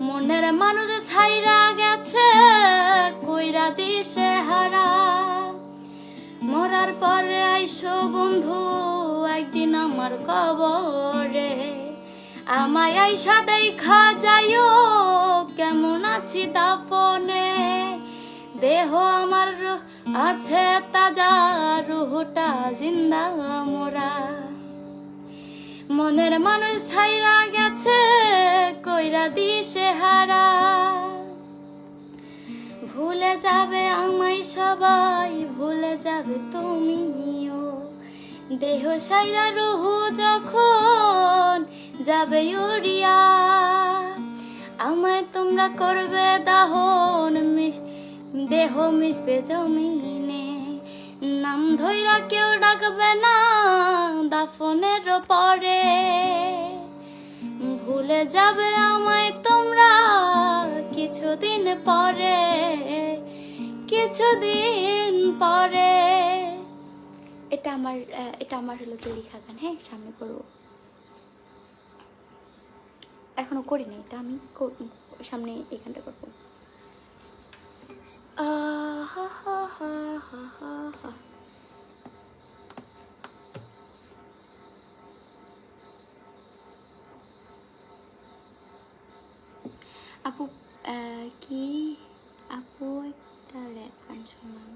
মনের মানুষ ছাইরা গেছে কইরা দিশে হারা, মরার পরে আইসো বন্ধু একদিন আমার কবরে, আমায় আইসা দেখা যাইও কেমন আছি দাফনে, দেহ আমার আছে তাজা, রুহটা জিন্দা মোরা, মনের মানুষ ছাইরা গেছে কইরা দিশে হারা, ভুলে যাবে আমায় সবাই, ভুলে যাবে তুমিও, দেহ ছাইরা রুহ যখন যাবে উড়িয়া, আমায় তোমরা করবে দাহন, দেহ মিশবে জমিনে, নাম ধইরা কেউ ডাকবে না দাফনের পরে, ভুলে যাবে আমায় তোমরা কিছুদিন পরে, কিছুদিন পরে। এটা আমার হলো কি লেখা গান। হ্যাঁ, সামনে করবো, এখনো করিনি, এটা আমি সামনে এখানটা করবো। আপু কি আপু একটা র্যাপ গান শোনান।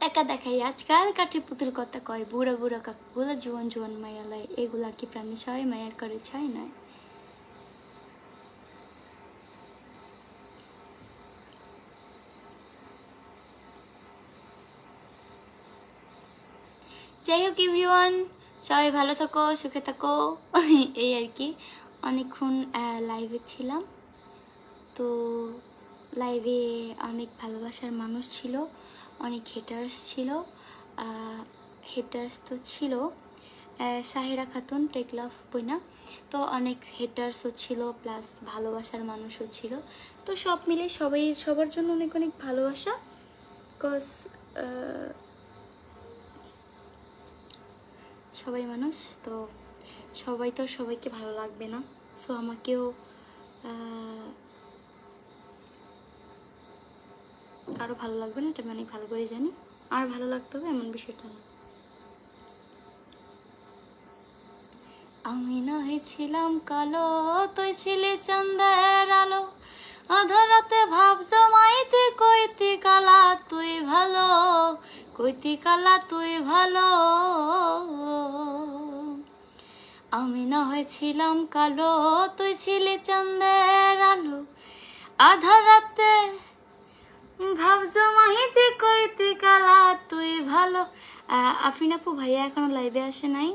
টাকা দেখাই আজকাল কাঠি পুতুল কথা কয়, বুড়া বুড়া কাকুগুলা জোয়ান জোয়ান মায়া লয়, এগুলা কি প্রাণী ছয় মায়া করে ছাই নয়। যাই হোক এভরিওয়ান, সবাই ভালো থাকো, সুখে থাকো, এই আর কি। অনেকক্ষণ লাইভে ছিলাম, তো লাইভে অনেক ভালোবাসার মানুষ ছিল, অনেক হেটার্স ছিল। হেটার্স তো ছিল সাহেরা খাতুন টেকলাভ বইনা, তো অনেক হেটার্সও ছিল, প্লাস ভালোবাসার মানুষও ছিল। তো সব মিলে সবার জন্য অনেক অনেক ভালোবাসা, বিকজ সবাই মানুষ, তো সবাই তো সবাইকে ভালো লাগবে না, সো আমাকেও কারো ভালো লাগবে না, এটা আমি অনেক ভালো করে জানি। আর ভালো লাগতে হবে এমন বিষয়টা না। আমি না হয়েছিলাম কালো, তুই ছিলি চাঁদের আলো, আধা রাতে ভাব জমাইতে কইতি কালা তুই ভালো, কইতি কালা তুই ভালো। আমি না হয়েছিলাম কালো, তুই ছিলি চাঁদের আলো, আধা রাতে ভাব জমাইতে কইতি কালা তুই ভালো। আফরিন আপু ভাইয়া এখনো লাইভে আসে নাই,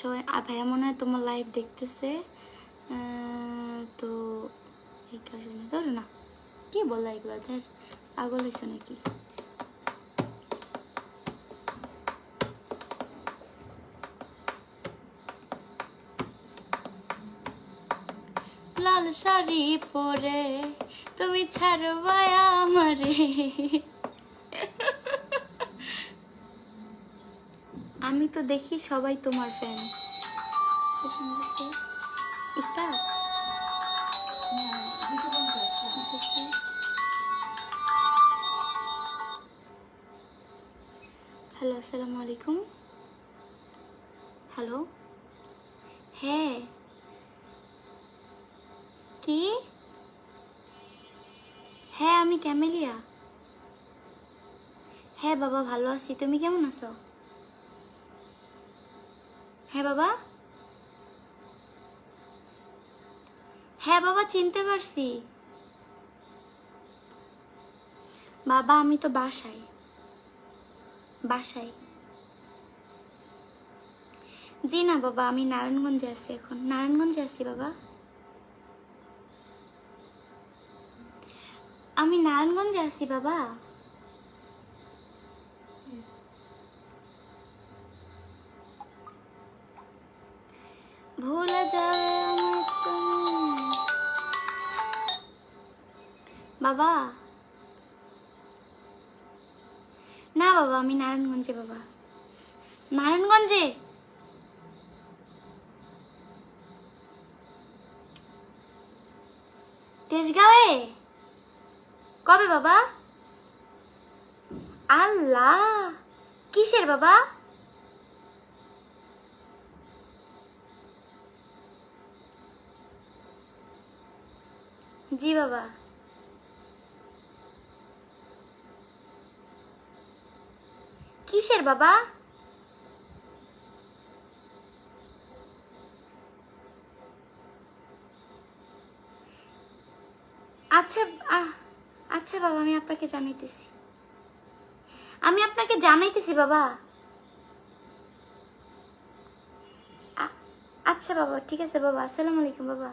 সবাই ভাইয়া মনে হয় তোমার লাইভ দেখতেছে, তো এই কারণে ধরো না, কি বললা এগুলো, ধর পাগল হয়েছে নাকি। লাল শাড়ি পরে তুমি ছাড়বা আমারে, আমি তো দেখি সবাই তোমার ফ্যান। উস্তাদ হ্যালো, আসসালামু আলাইকুম। হ্যালো, হ্যাঁ কি? হ্যাঁ আমি ক্যামেলিয়া। হ্যাঁ বাবা ভালো আছি, তুমি কেমন আছো? হ্যাঁ বাবা, হ্যাঁ বাবা চিনতে পারছি। বাবা আমি তো বাসায়। জি না বাবা, আমি নারায়ণগঞ্জে আছি এখন, নারায়ণগঞ্জে আছি বাবা, আমি নারায়ণগঞ্জে আছি বাবা। ভুলে যাবে আমায় তুমি বাবা। না বাবা, আমি নারায়ণগঞ্জে বাবা, নারায়ণগঞ্জে। তেজগাঁওয়ে কবে বাবা? আল্লাহ, কিসের বাবা? জি বাবা। কিসের বাবা? আচ্ছা আচ্ছা বাবা, আমি আপনাকে জানাইতেছি, আমি আপনাকে জানাইতেছি বাবা। আচ্ছা বাবা, ঠিক আছে বাবা, আসসালামু আলাইকুম বাবা।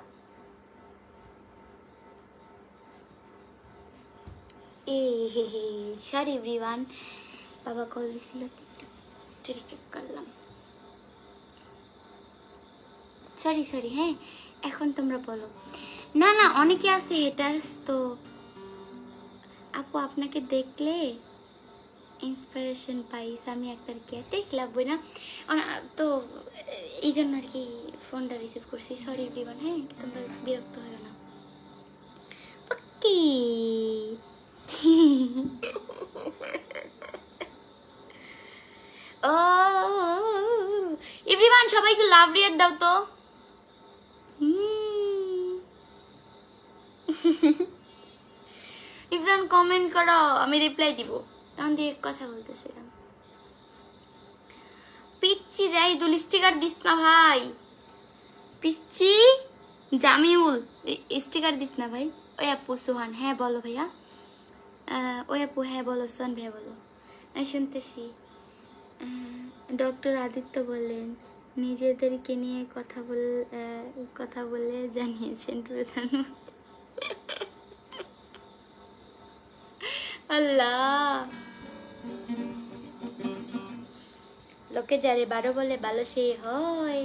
হে সরি এভরিওয়ান, বাবা কল দিছিল, রিসিভ করলাম, সরি সরি। হ্যাঁ, এখন তোমরা বলো। না না, অনেকে আছে হেটার্স তো। আপু আপনাকে দেখলে ইন্সপিরেশন পাইস, আমি একবার গেটেক লাগবই না তো, এই জন্য আর কি ফোনটা রিসিভ করছি। সরি এভরিওয়ান, হ্যাঁ তোমরা বিরক্ত হয় না। ওকে ও এভরিওয়ান, সবাই একটু লাভ রিয়াক্ট দাও তো। ইভরান কমেন্ট করো, আমি রিপ্লাই দিব, তখন দিয়ে কথা বলতেছিলাম। পিচ্ছি যাই দুল স্টিকার দিস না ভাই, পিচ্ছি জামিউল স্টিকার দিস না ভাই। ওই আপু সোহান, হ্যাঁ বলো ভাইয়া। ওই আপু, হ্যাঁ বলো সোহান ভাইয়া বলো। আমি শুনতেছি। ডক্টর আদিত্য বললেন নিজেদেরকে নিয়ে কথা বলে জানিয়েছেন প্রধানমন্ত্রী। আল্লাহ, লোকে যারে 12 বলে ভালো সেই হয়।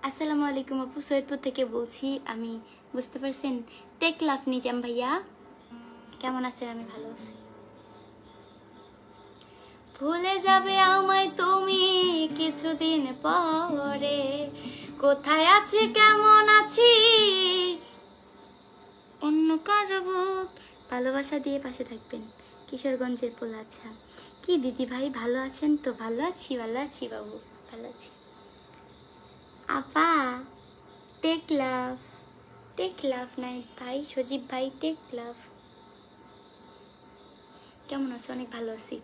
আসসালামু আলাইকুম আপু, সৈয়দপুর থেকে বলছি আমি, বুঝতে পারছেন? টেক লাভ নিজাম ভাইয়া, কেমন আছেন? আমি ভালো আছি। ভুলে যাবে আমায় তুমি কিছুদিন পরে, কোথায় আছি কেমন আছি অন্য কারো বুক, ভালোবাসা দিয়ে পাশে থাকবেন। কিশোরগঞ্জের পোলা। আচ্ছা কি দিদি ভাই ভালো আছেন তো? ভালো আছি বাবু, ভালো আছি। আপা টেক লাভ নাই ভাই, সজীব ভাই টেক লাভ। কেমন আছো? অনেক ভালো আছি।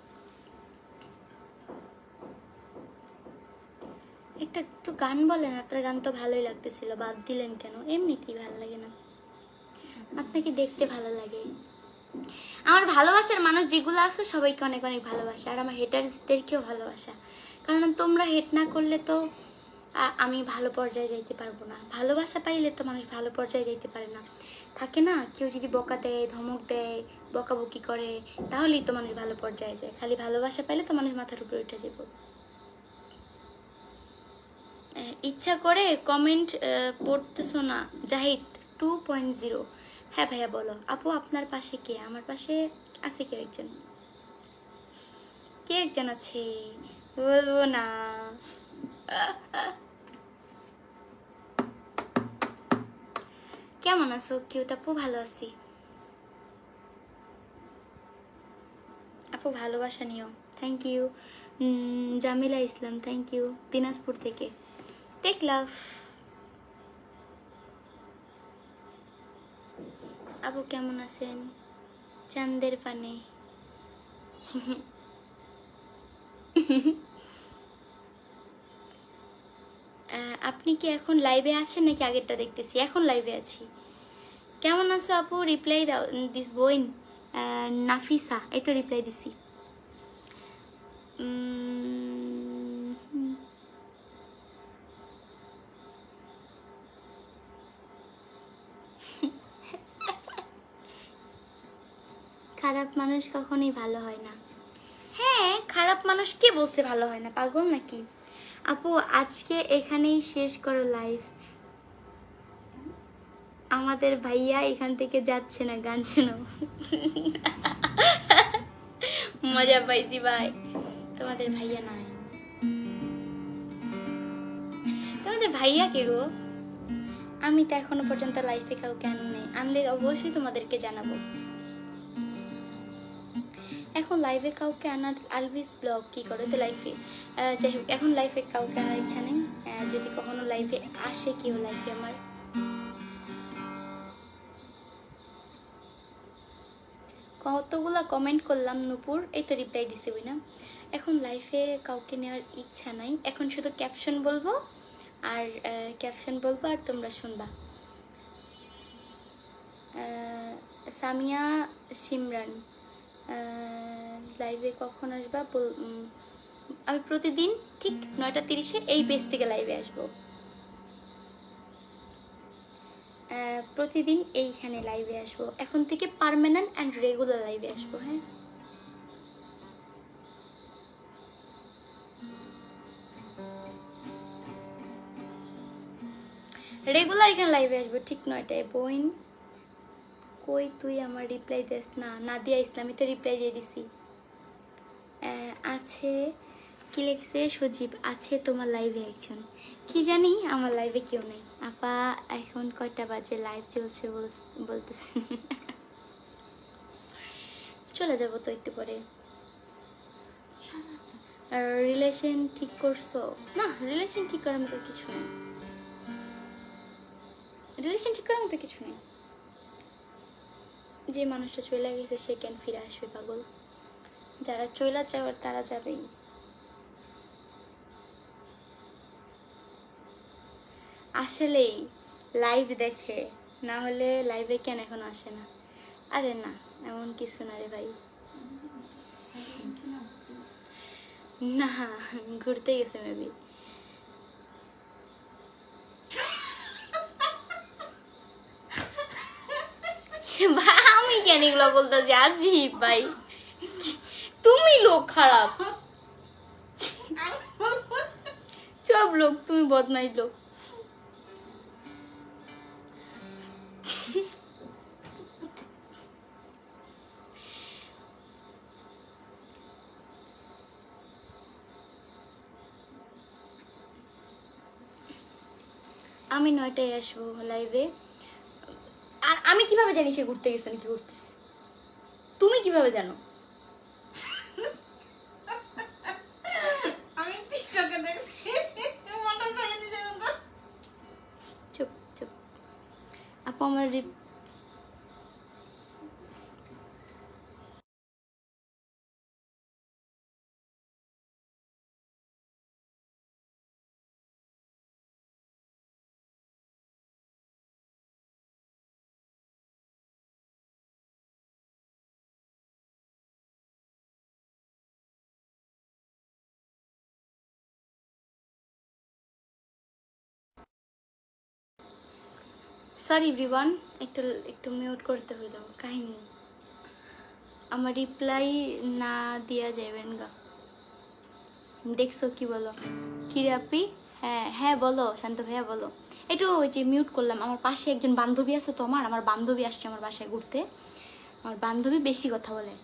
একটা তো গান বলেন, আপনার গান তো ভালোই লাগতেছিল, বাদ দিলেন কেন? এমনিতেই ভালো লাগে না, আপনাকে দেখতে ভালো লাগে। আমার ভালোবাসার মানুষ যেগুলো আছে সবাইকে অনেক অনেক ভালোবাসা, আর আমার হেটার্সদেরকেও ভালোবাসা, কারণ তোমরা হেট না করলে তো আমি ভালো পর্যায়ে যাইতে পারবো না। ভালোবাসা পাইলে তো মানুষ ভালো পর্যায়ে যাইতে পারে না। থাকে না, কেউ যদি বকা দেয়, ধমক দেয়, বকাবকি করে, তাহলেই তো মানুষ ভালো পর্যায়ে যায়। খালি ভালোবাসা পাইলে তো মানুষ মাথার উপরে উঠে যাবো। ইচ্ছা করে কমেন্ট পড়তেছো না জাহিদ 2.0। হ্যাঁ ভাইয়া বলো। আপু আপনার পাশে কে? আমার পাশে আছে কেউ একজন, কে একজন আছে, বলবো না। কেমন আছো কিউট আপু? ভালো আছি আপু, ভালোবাসা নিও। Thank you. Jamila Islam, thank you, Dinajpur থেকে। Take love. আপু কেমন আছেন? চাঁদের পানে। আপনি কি এখন লাইভে আছেন নাকি আগেরটা দেখতেছি? এখন লাইভে আছি। কেমন আছো আপু? রিপ্লাই দাও। দিস বইন নাফিসা, এই তো রিপ্লাই দিছি। খারাপ মানুষ কখনোই ভালো হয় না। হ্যাঁ, খারাপ মানুষ কে বলছে ভালো হয় না? পাগল নাকি? আপু আজকে এখানেই শেষ করো লাইভ, আমাদের ভাইয়া এখান থেকে যাচ্ছে না, গান শোনো। মজা পাইছি ভাই। তোমাদের ভাইয়া নাই, তোমাদের ভাইয়া কে গো? আমি তো এখনো পর্যন্ত লাইফে কাউকে আনি নাই, আনলে অবশ্যই তোমাদেরকে জানাবো। এখন লাইভে কাউকে আনার আলভিস ব্লগ কি করে তো লাইফে, যাই হোক এখন লাইফে কাউকে আনার ইচ্ছা নেই। যদি কখনো লাইফে আসে কেউ লাইফে আমার, কতগুলা কমেন্ট করলাম নূপুর, এই তো রিপ্লাই দিছে বই না। এখন লাইফে কাউকে নেওয়ার ইচ্ছা নাই, এখন শুধু ক্যাপশন বলবো আর ক্যাপশন বলবো আর তোমরা শুনবা। সামিয়া সিমরান, লাইভে কখন আসবা? আমি প্রতিদিন ঠিক 9:30-এ এই পেজ থেকে লাইভে আসবো। প্রতিদিন এইখানে লাইভে আসবো, এখন থেকে পার্মানেন্ট অ্যান্ড রেগুলার লাইভে আসবো। হ্যাঁ, রেগুলার এখানে লাইভে আসবো ঠিক 9টায়। বইন কই তুই আমার রিপ্লাই দিস না? নাদিয়া ইসলামী তো রিপ্লাই দিয়ে দিছি। আছে কি লিখছে সজীব, আছে তোমার লাইভে একজন, কি জানি আমার লাইভে কেউ নেই। আপা এখন কয়টা বাজে? লাইভ চলছে বলতেছে। চলে যাব তো একটু পরে। রিলেশন ঠিক করছো? না, রিলেশন ঠিক করার মতো কিছু নেই, রিলেশন ঠিক করার মতো কিছু নেই। যে মানুষটা চলে গেছে সে কেন ফিরে আসবে পাগল? যারা চলে যাওয়ার তারা যাবেই। আসলেই লাইভ দেখে, না হলে লাইভে কেন এখন আসে না? আরে না, এমন কিছু না রে ভাই। না, ঘুরতে গেছে মেবি। আমি কেন এগুলো বলতেছি? আজিব ভাই, তুমি লোক খারাপ, সব লোক, তুমি বদমাইশ লোক। আমি 9টায় আসবো লাইভে। আর আমি কিভাবে জানি সে ঘুরতে গেছে নাকি ঘুরতেছে? তুমি কিভাবে জানো? আমি টিকটকে দেখছি, মনটা চাই নিজের মতো। চুপ চুপ। আপু আমার সরি এভরিওয়ান, একটু একটু মিউট করতে হইল, কাহিনী আমার রিপ্লাই না দিয়া যাবেন গা। দেখছো কি বলো? কি রে আপি? হ্যাঁ হ্যাঁ বলো শান্ত ভাইয়া বলো। একটু ওই যে মিউট করলাম, আমার পাশে একজন বান্ধবী আছে তো, আমার বান্ধবী আসছে আমার বাসায় ঘুরতে, আমার বান্ধবী বেশি কথা বলে।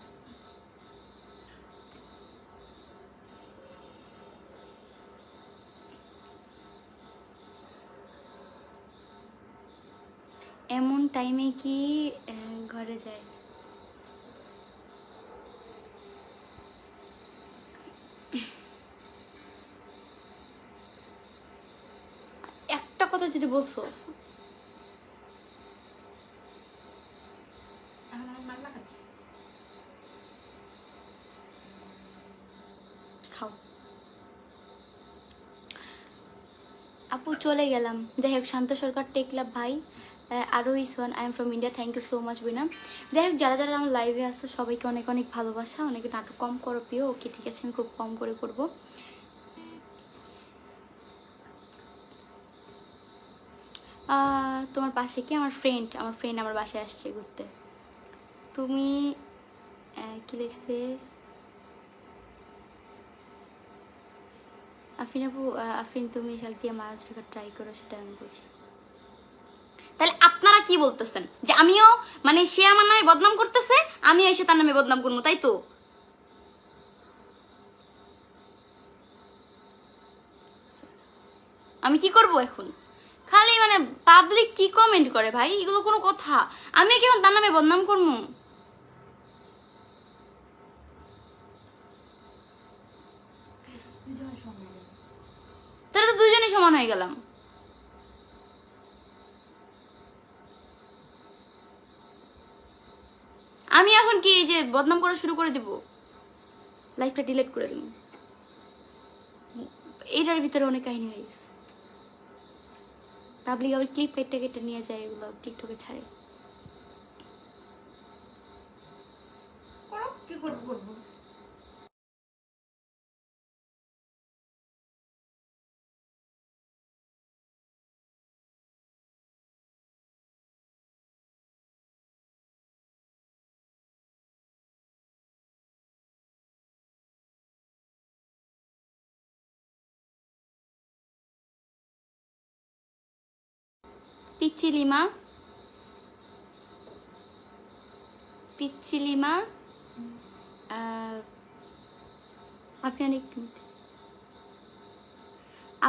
এমন টাইমে কি ঘরে যায়? একটা কথা যদি বলছো। এখন আমি মাল্লা খাচ্ছি। খাও। আপু চলে গেলাম, যাই হোক শান্ত সরকার টেকলাভ ভাই, Arohi Sohan, I am from India, thank you so much বুইনা। যাই হোক, যারা যারা আমার লাইভে আসো সবাইকে অনেক অনেক ভালোবাসা। অনেকে নাটক কম করো প্রিয়, ওকে ঠিক আছে, আমি খুব কম করে করবো। তোমার পাশে কি? আমার ফ্রেন্ড আমার বাসায় আসছে ঘুরতে। তুমি কি লিখছে আফরিন আপু? আফরিন তুমি শাক দিয়ে মাছ রাখার ট্রাই করো, সেটা আমি বুঝি। তাহলে আপনারা কি বলতেছেন যে আমিও মানে সে আমার নামে বদনাম করতেছে, আমি এসে তার নামে বদনাম করবো, তাই তো? আমি কি করব এখন? খালি মানে পাবলিক কি কমেন্ট করে ভাই, এগুলো কোনো কথা? আমি কি এখন তার নামে বদনাম করবো? তাহলে তো দুজনেই সমান হয়ে গেলাম। আমি এখন কি এই যে বদনাম করা শুরু করে দিব? লাইফটা ডিলিট করে দেব। এইটার ভিতরে অনেক কাহিনী হয়ে গেছে। পাবলিক আবার ক্লিপ কেটে কেটে নিয়ে যায়, এগুলো টিকটকে ছাড়ে। করো, কি করবো করবো। পিচ্চিলিমা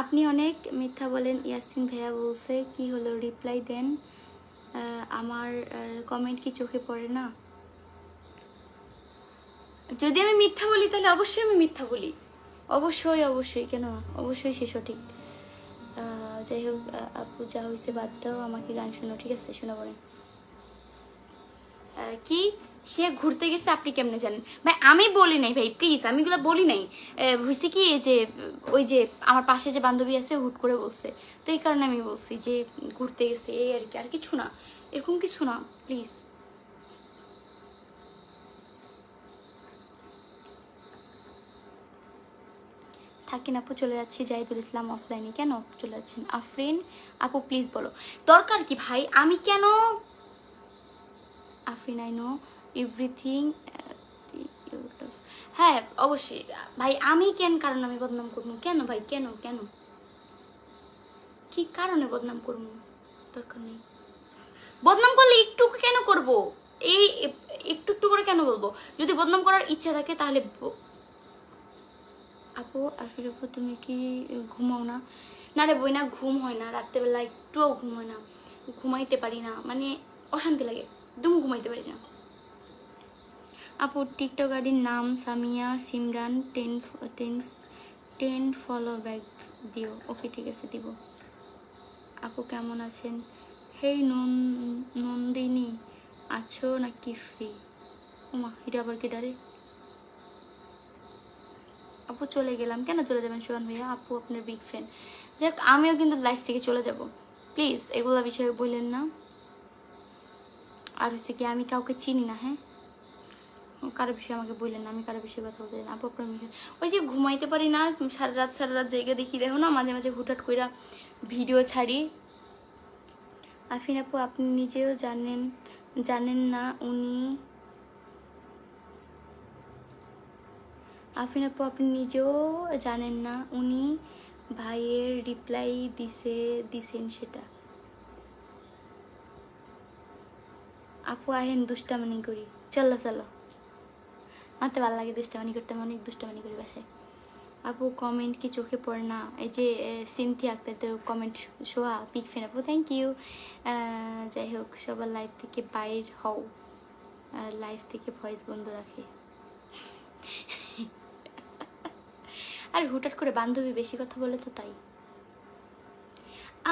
আপনি অনেক মিথ্যা বলেন। ইয়াসিন ভাইয়া বলছে কি হলো, রিপ্লাই দেন। আমার কমেন্ট কি চোখে পড়ে না? যদি আমি মিথ্যা বলি তাহলে অবশ্যই আমি মিথ্যা বলি, অবশ্যই কেন না, অবশ্যই সে সঠিক। যাই হোক আপু, যা হয়েছে বাদ দাও, আমাকে গান শোনো, ঠিক আছে? শোনাবো না। কি সে ঘুরতে গেছে আপনি কেমনে জানেন? ভাই আমি বলি নাই ভাই, প্লিজ, আমি এগুলো বলি নাই। হয়েছে কি যে ওই যে আমার পাশে যে বান্ধবী আছে হুট করে বলছে, তো এই কারণে আমি বলছি যে ঘুরতে গেছে, এই আর কি, আর কিছু না, এরকম কিছু না, প্লিজ। থাকেন আপু, চলে যাচ্ছি। জাহিদুল ইসলাম অফলাইনে, কেন চলে যাচ্ছেন? আফরিন আপু প্লিজ বলো, দরকার কি ভাই? আমি কেন? Afrin I know everything. হ্যাঁ অবশ্যই ভাই, আমি কেন কারণ আমি বদনাম করবো? কেন ভাই, কেন কেন কি কারণে বদনাম করবো? দরকার নেই। বদনাম করলে একটু কেন করব? এই একটু একটু করে কেন বলবো? যদি বদনাম করার ইচ্ছা থাকে তাহলে আপু আফির আপু তুমি কি ঘুমাও না? না রে বই না, ঘুম হয় না রাত্রেবেলা, একটুও ঘুম হয় না, ঘুমাইতে পারি না, মানে অশান্তি লাগে, একদম ঘুমাইতে পারি না। আপু টিকটক আইডির নাম সামিয়া সিমরান 10 ফলো ব্যাক দিও। ওকে ঠিক আছে, দিব। আপু কেমন আছেন? হেই নন্দিনী, আছো নাকি ফ্রি? ওমা, এটা আবার কি ডারে? আপু চলে গেলাম, কেন চলে যাবেন সোহান ভাইয়া? আপু আপনার বিগ ফ্যান। যাক, আমিও কিন্তু লাইফ থেকে চলে যাব, প্লিজ এগুলো বিষয়ে বললেন না। আর হচ্ছে কি, আমি কাউকে চিনি না, হ্যাঁ, কারো বিষয়ে আমাকে বললেন না, আমি কারো বিষয়ে কথা বলতে না। আপু আপনার ওই যে ঘুমাইতে পারি না, সারা রাত জায়গা দেখি, দেখো না, মাঝে মাঝে হুটহাট কইরা ভিডিও ছাড়ি। আফিন আপু আপনি নিজেও জানেন না উনি, আফিন আপু আপনি নিজেও জানেন না উনি ভাইয়ের রিপ্লাই দিছেন সেটা। আপু আহেন দুষ্টামানি করি, চলো চলো, আমার তো ভালো লাগে দুষ্টামানি করতে, আমি অনেক দুষ্টামানি করি বাসায়। আপু কমেন্ট কি চোখে পড়ে না? এই যে সিনথি আক্তার কমেন্ট শোয়া, বিগ ফ্যান আপু, থ্যাংক ইউ। যাই হোক, সবার লাইভ থেকে বাইর হও, লাইভ থেকে ভয়েস বন্ধ রাখে। আর হুটহাট করে বান্ধবী বেশি কথা বলে তো তাই।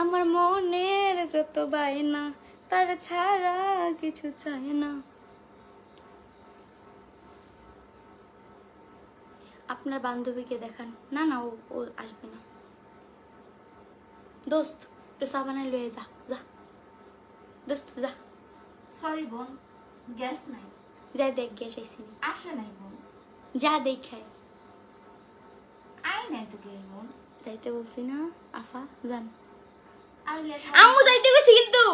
আমার মনের যত বায়না, তার ছাড়া কিছু চায় না। আপনার বান্ধবীকে দেখান। না না, ও আসবে না। দোস্ত একটু চা বানাই লয়ে যা যা। দোস্ত যা, সরি বোন, গ্যাস নাই। যা দেখ গ্যাস আইসি নি। আসে নাই বোন, যা দেখায়। আই নাই তো কে বোন। যাইতে বলছি না আফা, জান। আইলে আম্মু যাইতে গেছি কিন্তু।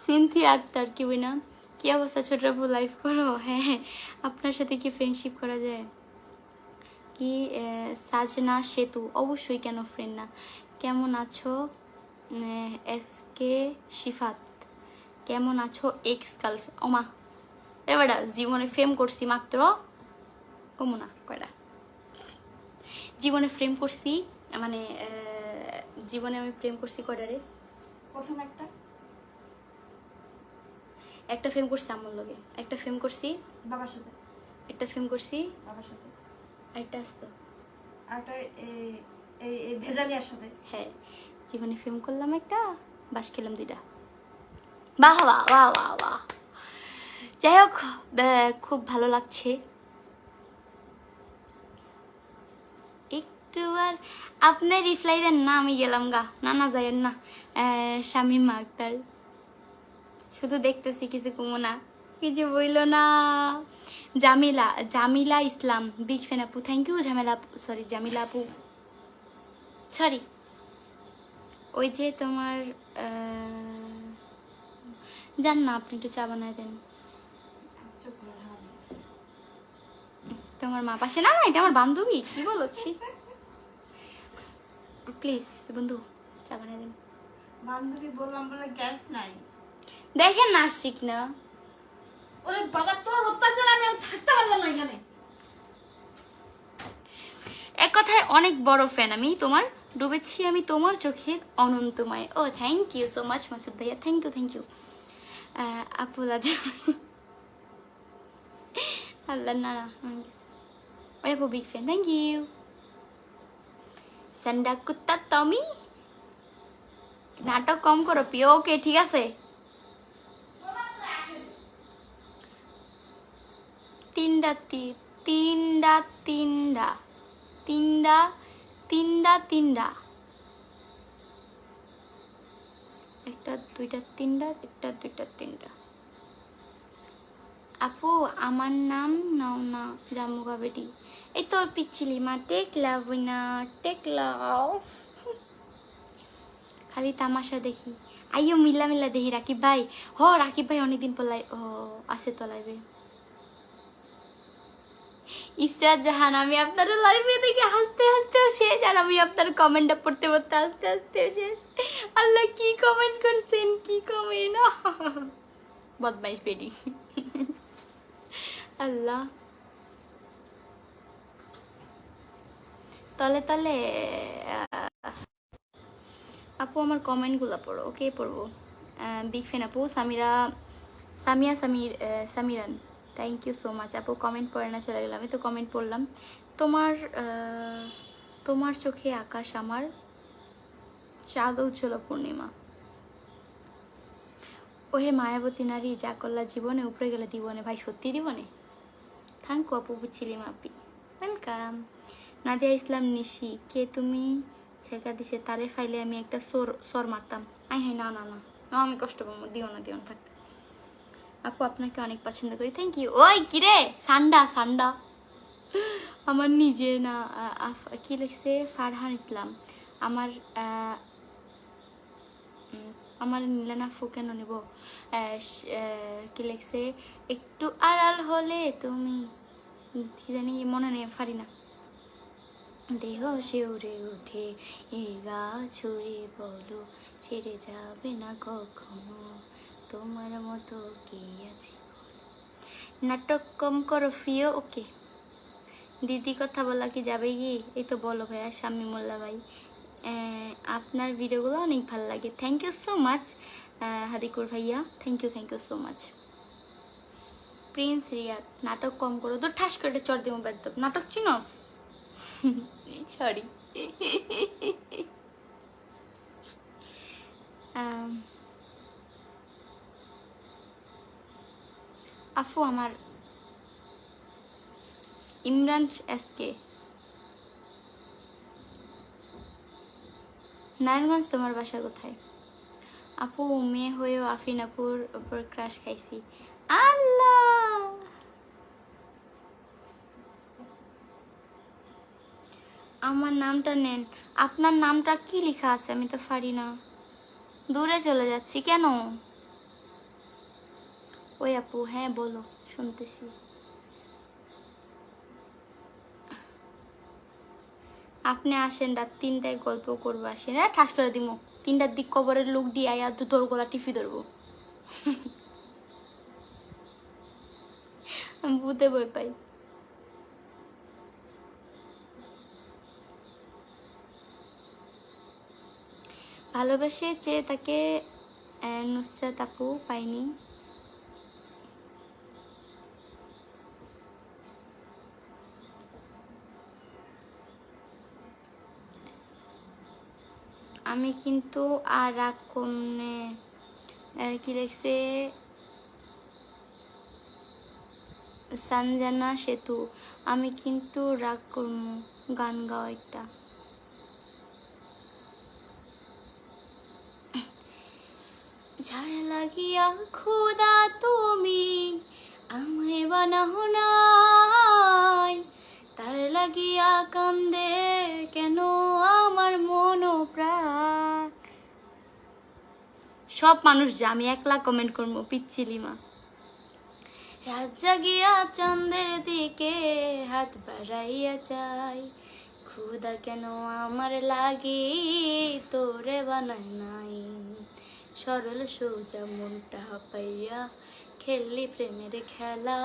সিনথিয়া আক্তার কি না, কি অবস্থা ছোট আপু, লাইভ করো? হ্যাঁ হ্যাঁ, আপনার সাথে কি ফ্রেন্ডশিপ করা যায়? কি সাজনা সেতু, অবশ্যই, কেন ফ্রেন্ড না। কেমন আছো এস কে শিফাত, কেমন আছো এক্স গার্লফ্রেন্ড? ওমা এবারটা জীবনে ফেম করছি মাত্র কমু না কয়টা, জীবনে ফ্রেম করছি মানে জীবনে আমি প্রেম করছি কয়টা রে? প্রথম একটা ফেম করছি আমার লগে, একটা ফেম করছি বাবার সাথে, একটা ফেম করছি, বাবার সাথে, একটা আসতো। একটা এই ভেজালিয়ার সাথে। হ্যাঁ, জীবনে ফেম করলাম একটা, বাস খেলাম দুইটা। বাহ বাহ বাহ বাহ বাহ। যাই হোক, খুব ভালো লাগছে। একটু আর আপনি রিপ্লাই দেন না, আমি গেলাম গা। না না যাইয়েন না। শামিমা আক্তার, শুধু দেখতেছি, কিছু কমো না, কিছু বইলো না। জামিলা, জামিলা ইসলাম, বিগ ফ্যান আপু, থ্যাংক ইউ। ঝামেলা আপু, সরি জামিলা আপু, সরি। ওই যে তোমার জান না, আপনি একটু চা বানায় দেন। চোখগুলো ঢাকা দিয়েছে। তোমার মা পাশে? না না, এটা আমার বান্ধবী, কি বলছি। প্লিজ বন্ধু চা বানিয়ে দেন। বান্ধবী বললাম বলে গ্যাস নাই। দেখেন না আসছি না। ওরে বাবা, তোর অত্যাচার আমি আর থাকতে পারলাম না এখানে। এক কথায় অনেক বড় ফ্যান আমি তোমার, ডুবেছি আমি তোমার চোখের অনন্তময়। ও thank you so much Masud ভাইয়া, থ্যাংক ইউ থ্যাংক ইউ। আপু লাজা আল্লাহ, না না ওই আপু বিগ ফ্যান, থ্যাংক ইউ। সান্ডা কুত্তা টমি, নাটক কম করো প্রিয়। ওকে ঠিক আছে। তিনটা তিনটা তিনটা তিনটা তিনটা তিনটা, একটা দুইটা তিনটা, একটা দুইটা তিনটা। আপু আমার নাম নাও না জামুগা বেটি। এই তো পিছিলি মা, টেকলাভ না টেকলাভ, খালি তামাশা দেখি। আইও মিল্লা মিল্লা দেখি। রাকিব ভাই, হ রাকিব ভাই অনেকদিন পর ও আসে তো লাইভে। ইসরাত জাহান, আমি আপনার লাইভে দেখে হাসতে হাসতেও শেষ, আর আমি আপনার কমেন্টটা পড়তে পড়তে হাসতে হাসতেও শেষ। আল্লাহ কি কমেন্ট করছেন, কি কমেন্ট, বদমাইশ বেডি। আল্লাহ, তলে তলে আপু আমার কমেন্টগুলো পড়ো। ওকে পড়বো। বিগ ফ্যান আপু, Samia Samiran, thank you so much আপু। কমেন্ট পড়ে না চলে গেলাম, আমি তো কমেন্ট পড়লাম। তোমার তোমার চোখে আকাশ আমার, চাঁদ উজ্জ্বল পূর্ণিমা। ওহে মায়াবতী নারী, যা করলা জীবনে, উপরে গেলে দিবনে। ভাই সত্যি দিবনে। থ্যাংক ইউ আপু, বুঝছিলাম আপনি, ওয়েলকাম। নাদিয়া ইসলাম নিশি, কে তুমি ছেঁকা দিছে তারে ফাইলে আমি একটা সর মারতাম। আই হ্যাঁ, না না না না, আমি কষ্ট পাবো, দিও না দিও না, থাক। আপু আপনাকে অনেক পছন্দ করি, থ্যাংক ইউ। ওই কিরে সান্ডা সান্ডা, আমার নিজে না। কি লিখছে ফারহান ইসলাম, আমার আমার নীলানা ফু কেন নিব। কি লিখছে, একটু আড়াল হলে তুমি, কি জানি মনে নেই, পারি না। দেহ শিউরে উঠে এ গা ছুঁয়ে বলো, ছেড়ে যাবে না কখনো, তোমার মতো কে আছে। নাটক কম করো ফিও। ওকে দিদি, কথা বলা কি যাবে কি? এই তো বলো ভাইয়া, শাম্মী মোল্লা ভাই, আপনার ভিডিওগুলো অনেক ভালো লাগে, thank you so much. Hadikur ভাইয়া, thank you so much. Prince Riyad, নাটক কম করো, তো ঠাস করে চর দিব বেদব। নাটক চিনস? সরি। আফু আমার ইমরান এসকে। নারায়ণগঞ্জ, তোমার বাসা কোথায়? আপু, মেয়ে হয়েও আফরিন আপুর উপর ক্রাশ খাইছি। আল্লাহ, আমার নামটা নেন। আপনার নামটা কি লেখা আছে? আমি তো পারি না। দূরে চলে যাচ্ছি কেন? ওই আপু, হ্যাঁ বলো, শুনতেছি। আপনি আসেন, রাত 3টায় গল্প করবো, আসেন। হ্যাঁ, ঠাস করে দিমো। 3টার দিক কবরের লোক দিয়ে আয়া তোর গলা টিফি ধরবো। আমি ভূতে ভয় পাই। ভালোবাসে চেয়ে তাকে নুসরাত আপু পাইনি। আমি কিন্তু আর রাগ কমনে কি লিখছে সঞ্জনা সেতু, আমি কিন্তু রাগ করমু। গান গাও একটা। ঝাড় লাগিয়া খুদা তুমি আমায় বানাও নাই, তার লাগিয়া কান্দে কেন আমার মন প্রাণ। সব মানুষ যা, আমি একলা কমেন্ট করবো। পিচ্ছিলিমা। রাত জাগিয়া চন্দ্রের দিকে হাত বাড়াইয়া চাই, খুদা কেন আমার লাগি তোরে বানায় নাই। সরল সোজা মনটা পাইয়া খেললি প্রেমের খেলা,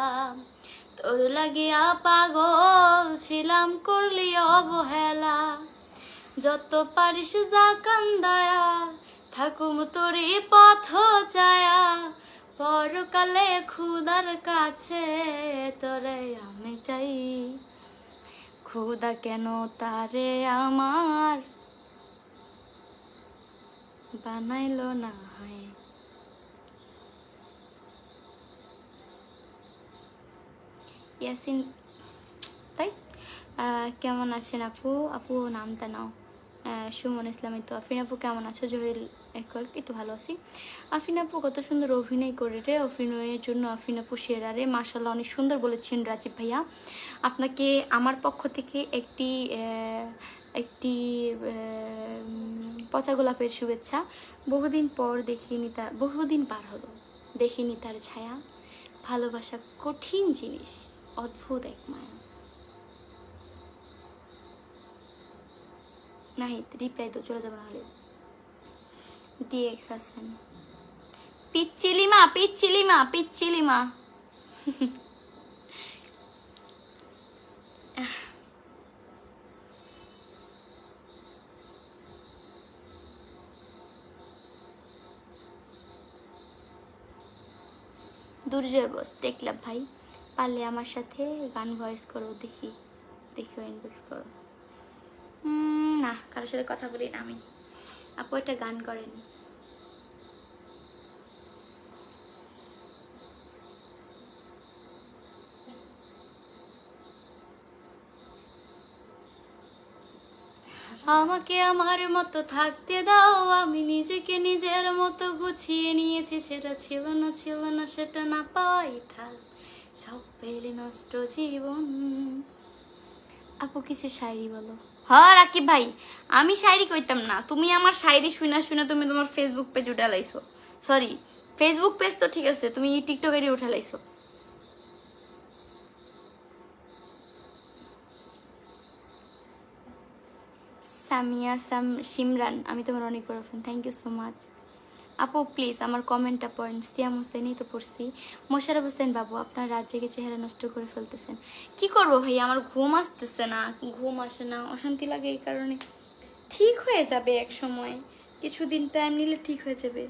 তোর লাগিয়া পাগল ছিলাম করলি অবহেলা। যত পারিস যা কান্দায়া থাকুম তোরই পথ চায়া, পরকালে খুদার কাছে তোরে আমি চাই। খুদা কেন তারে আমার বানাইলো না হয়। ইয়াসিন, তাই কেমন আছেন আপু? আপু নামটা নাও। সুমন ইসলামী। তো আফরিন আপু কেমন আছো? জহিরুল একর, কি তো ভালো আছি। আফরিন আপু কত সুন্দর অভিনয় করে রে, অভিনয়ের জন্য আফরিন আপু সেরা রে, মাশাল্লাহ অনেক সুন্দর বলেছেন রাজীব ভাইয়া। আপনাকে আমার পক্ষ থেকে একটি একটি পচা গোলাপের শুভেচ্ছা। বহুদিন পর দেখিনি, তার বহুদিন পার হলো দেখিনি তার ছায়া। ভালোবাসা কঠিন জিনিস, অদ্ভুত এক মায়া। নাহিদ রিপ্লাই তো, চলে যাবে নাহলে। ডিএক্স হাসান। পিচ্চিলিমা পিচ্চিলিমা পিচ্চিলিমা। দুর্জয় বস, টেকলাভ ভাই, পারলে আমার সাথে গান ভয়েস করো, দেখি দেখিও ইনবক্স করো। না, কারোর সাথে কথা বলি না আমি। আপু একটা গান করেন। আমাকে আমার মতো থাকতে দাও, আমি নিজেকে নিজের মতো গুছিয়ে নিয়েছি, সেটা ছিল না সেটা না পাই থাক, সব পেলে নষ্ট জীবন। আপু কিছু শায়রি বলো। হ্যাঁ রাকিব ভাই, আমি শায়রি কইতাম না, তুমি আমার শায়রি শুনা শুনা তুমি তোমার ফেসবুক পেজ উঠে লাইছো। সরি, ফেসবুক পেজ তো ঠিক আছে, তুমি টিকটকেরই উঠে লাইছো। সামিয়া সিমরান, আমি তোমার অনেক বড় fan, thank you so much. আপু প্লিজ আমার কমেন্টটা পড়েন। সিয়াম হোসেনই তো পড়ছি। মোশারফ হোসেন বাবু, আপনার রাত জেগে চেহারা নষ্ট করে ফেলতেছেন। কি করবো ভাই, আমার ঘুম আসতেছে না, ঘুম আসে না, অশান্তি লাগে, এই কারণে। ঠিক হয়ে যাবে এক সময়, কিছুদিন টাইম নিলে ঠিক হয়ে যাবে।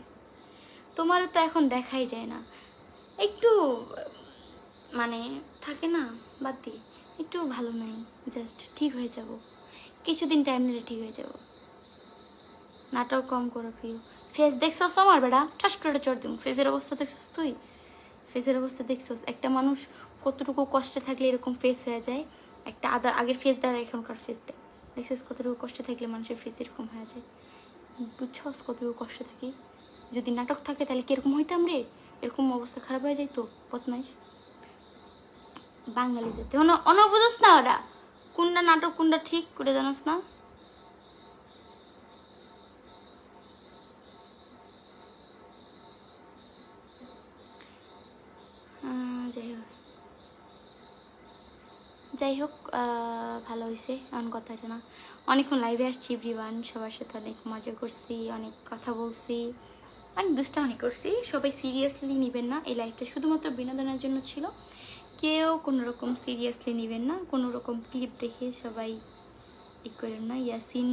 তোমারও তো এখন দেখাই যায় না, একটু মানে থাকে না, বাদ দি, একটু ভালো নাই, জাস্ট ঠিক হয়ে যাব, কিছুদিন টাইম নিলে ঠিক হয়ে যাব। নাটক কম করো প্রিয়। ফেস দেখছস আমার বেড়া, ঠাস করে চড় দিম। ফেসের অবস্থা দেখছিস তুই? ফেসের অবস্থা দেখছোস? একটা মানুষ কতটুকু কষ্টে থাকলে এরকম ফেস হয়ে যায়, একটা আগের ফেস দ্বারা এখনকার ফেস দেয়, দেখছিস কতটুকু কষ্টে থাকলে মানুষের ফেস এরকম হয়ে যায়। বুঝছস কতটুকু কষ্টে থাকি? যদি নাটক থাকে তাহলে কিরকম হইতাম রে? এরকম অবস্থা খারাপ হয়ে যাইতো। বদমাইশ বাঙালি যেতে অন বুঝোস না ওরা কোনটা নাটক কোনটা ঠিক করে জানোস না। যাই হোক ভালো হয়েছে এমন কথা এটা না। অনেকক্ষণ লাইভে আসছি এভরিওয়ান, সবার সাথে অনেক মজা করছি, অনেক কথা বলছি, অনেক দুষ্টামি করছি। সবাই সিরিয়াসলি নেবেন না, এই লাইভটা শুধুমাত্র বিনোদনের জন্য ছিল। কেউ কোনো রকম সিরিয়াসলি নেবেন না, কোনো রকম ক্লিপ দেখে সবাই ই করেন না। ইয়াসিন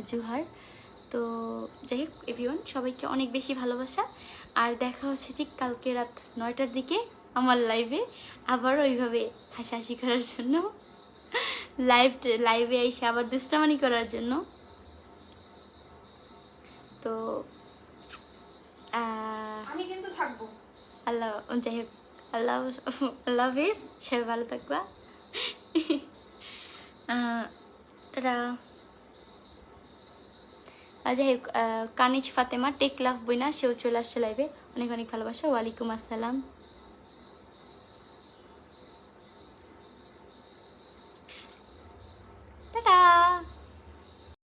জুহার। তো যাই হোক এভরিওয়ান, সবাইকে অনেক বেশি ভালোবাসা, আর দেখা হচ্ছে ঠিক কালকে রাত 9টার দিকে আমার লাইভে, আবার ওইভাবে হাসাহাসি করার জন্য, লাইভে এসে আবার দুষ্টামানি করার জন্য। তো আমি কিন্তু থাকবো। আল্লাহ, যাই হোক আল্লাহ, আল্লাহ হাফিজ, সবাই ভালো থাকবা। তারা যাই হোক, কানিজ ফাতেমা টেক লাভ বইনা, সেও চলে আসছে লাইভে। অনেক অনেক ভালোবাসা। ওয়ালাইকুম আসসালাম।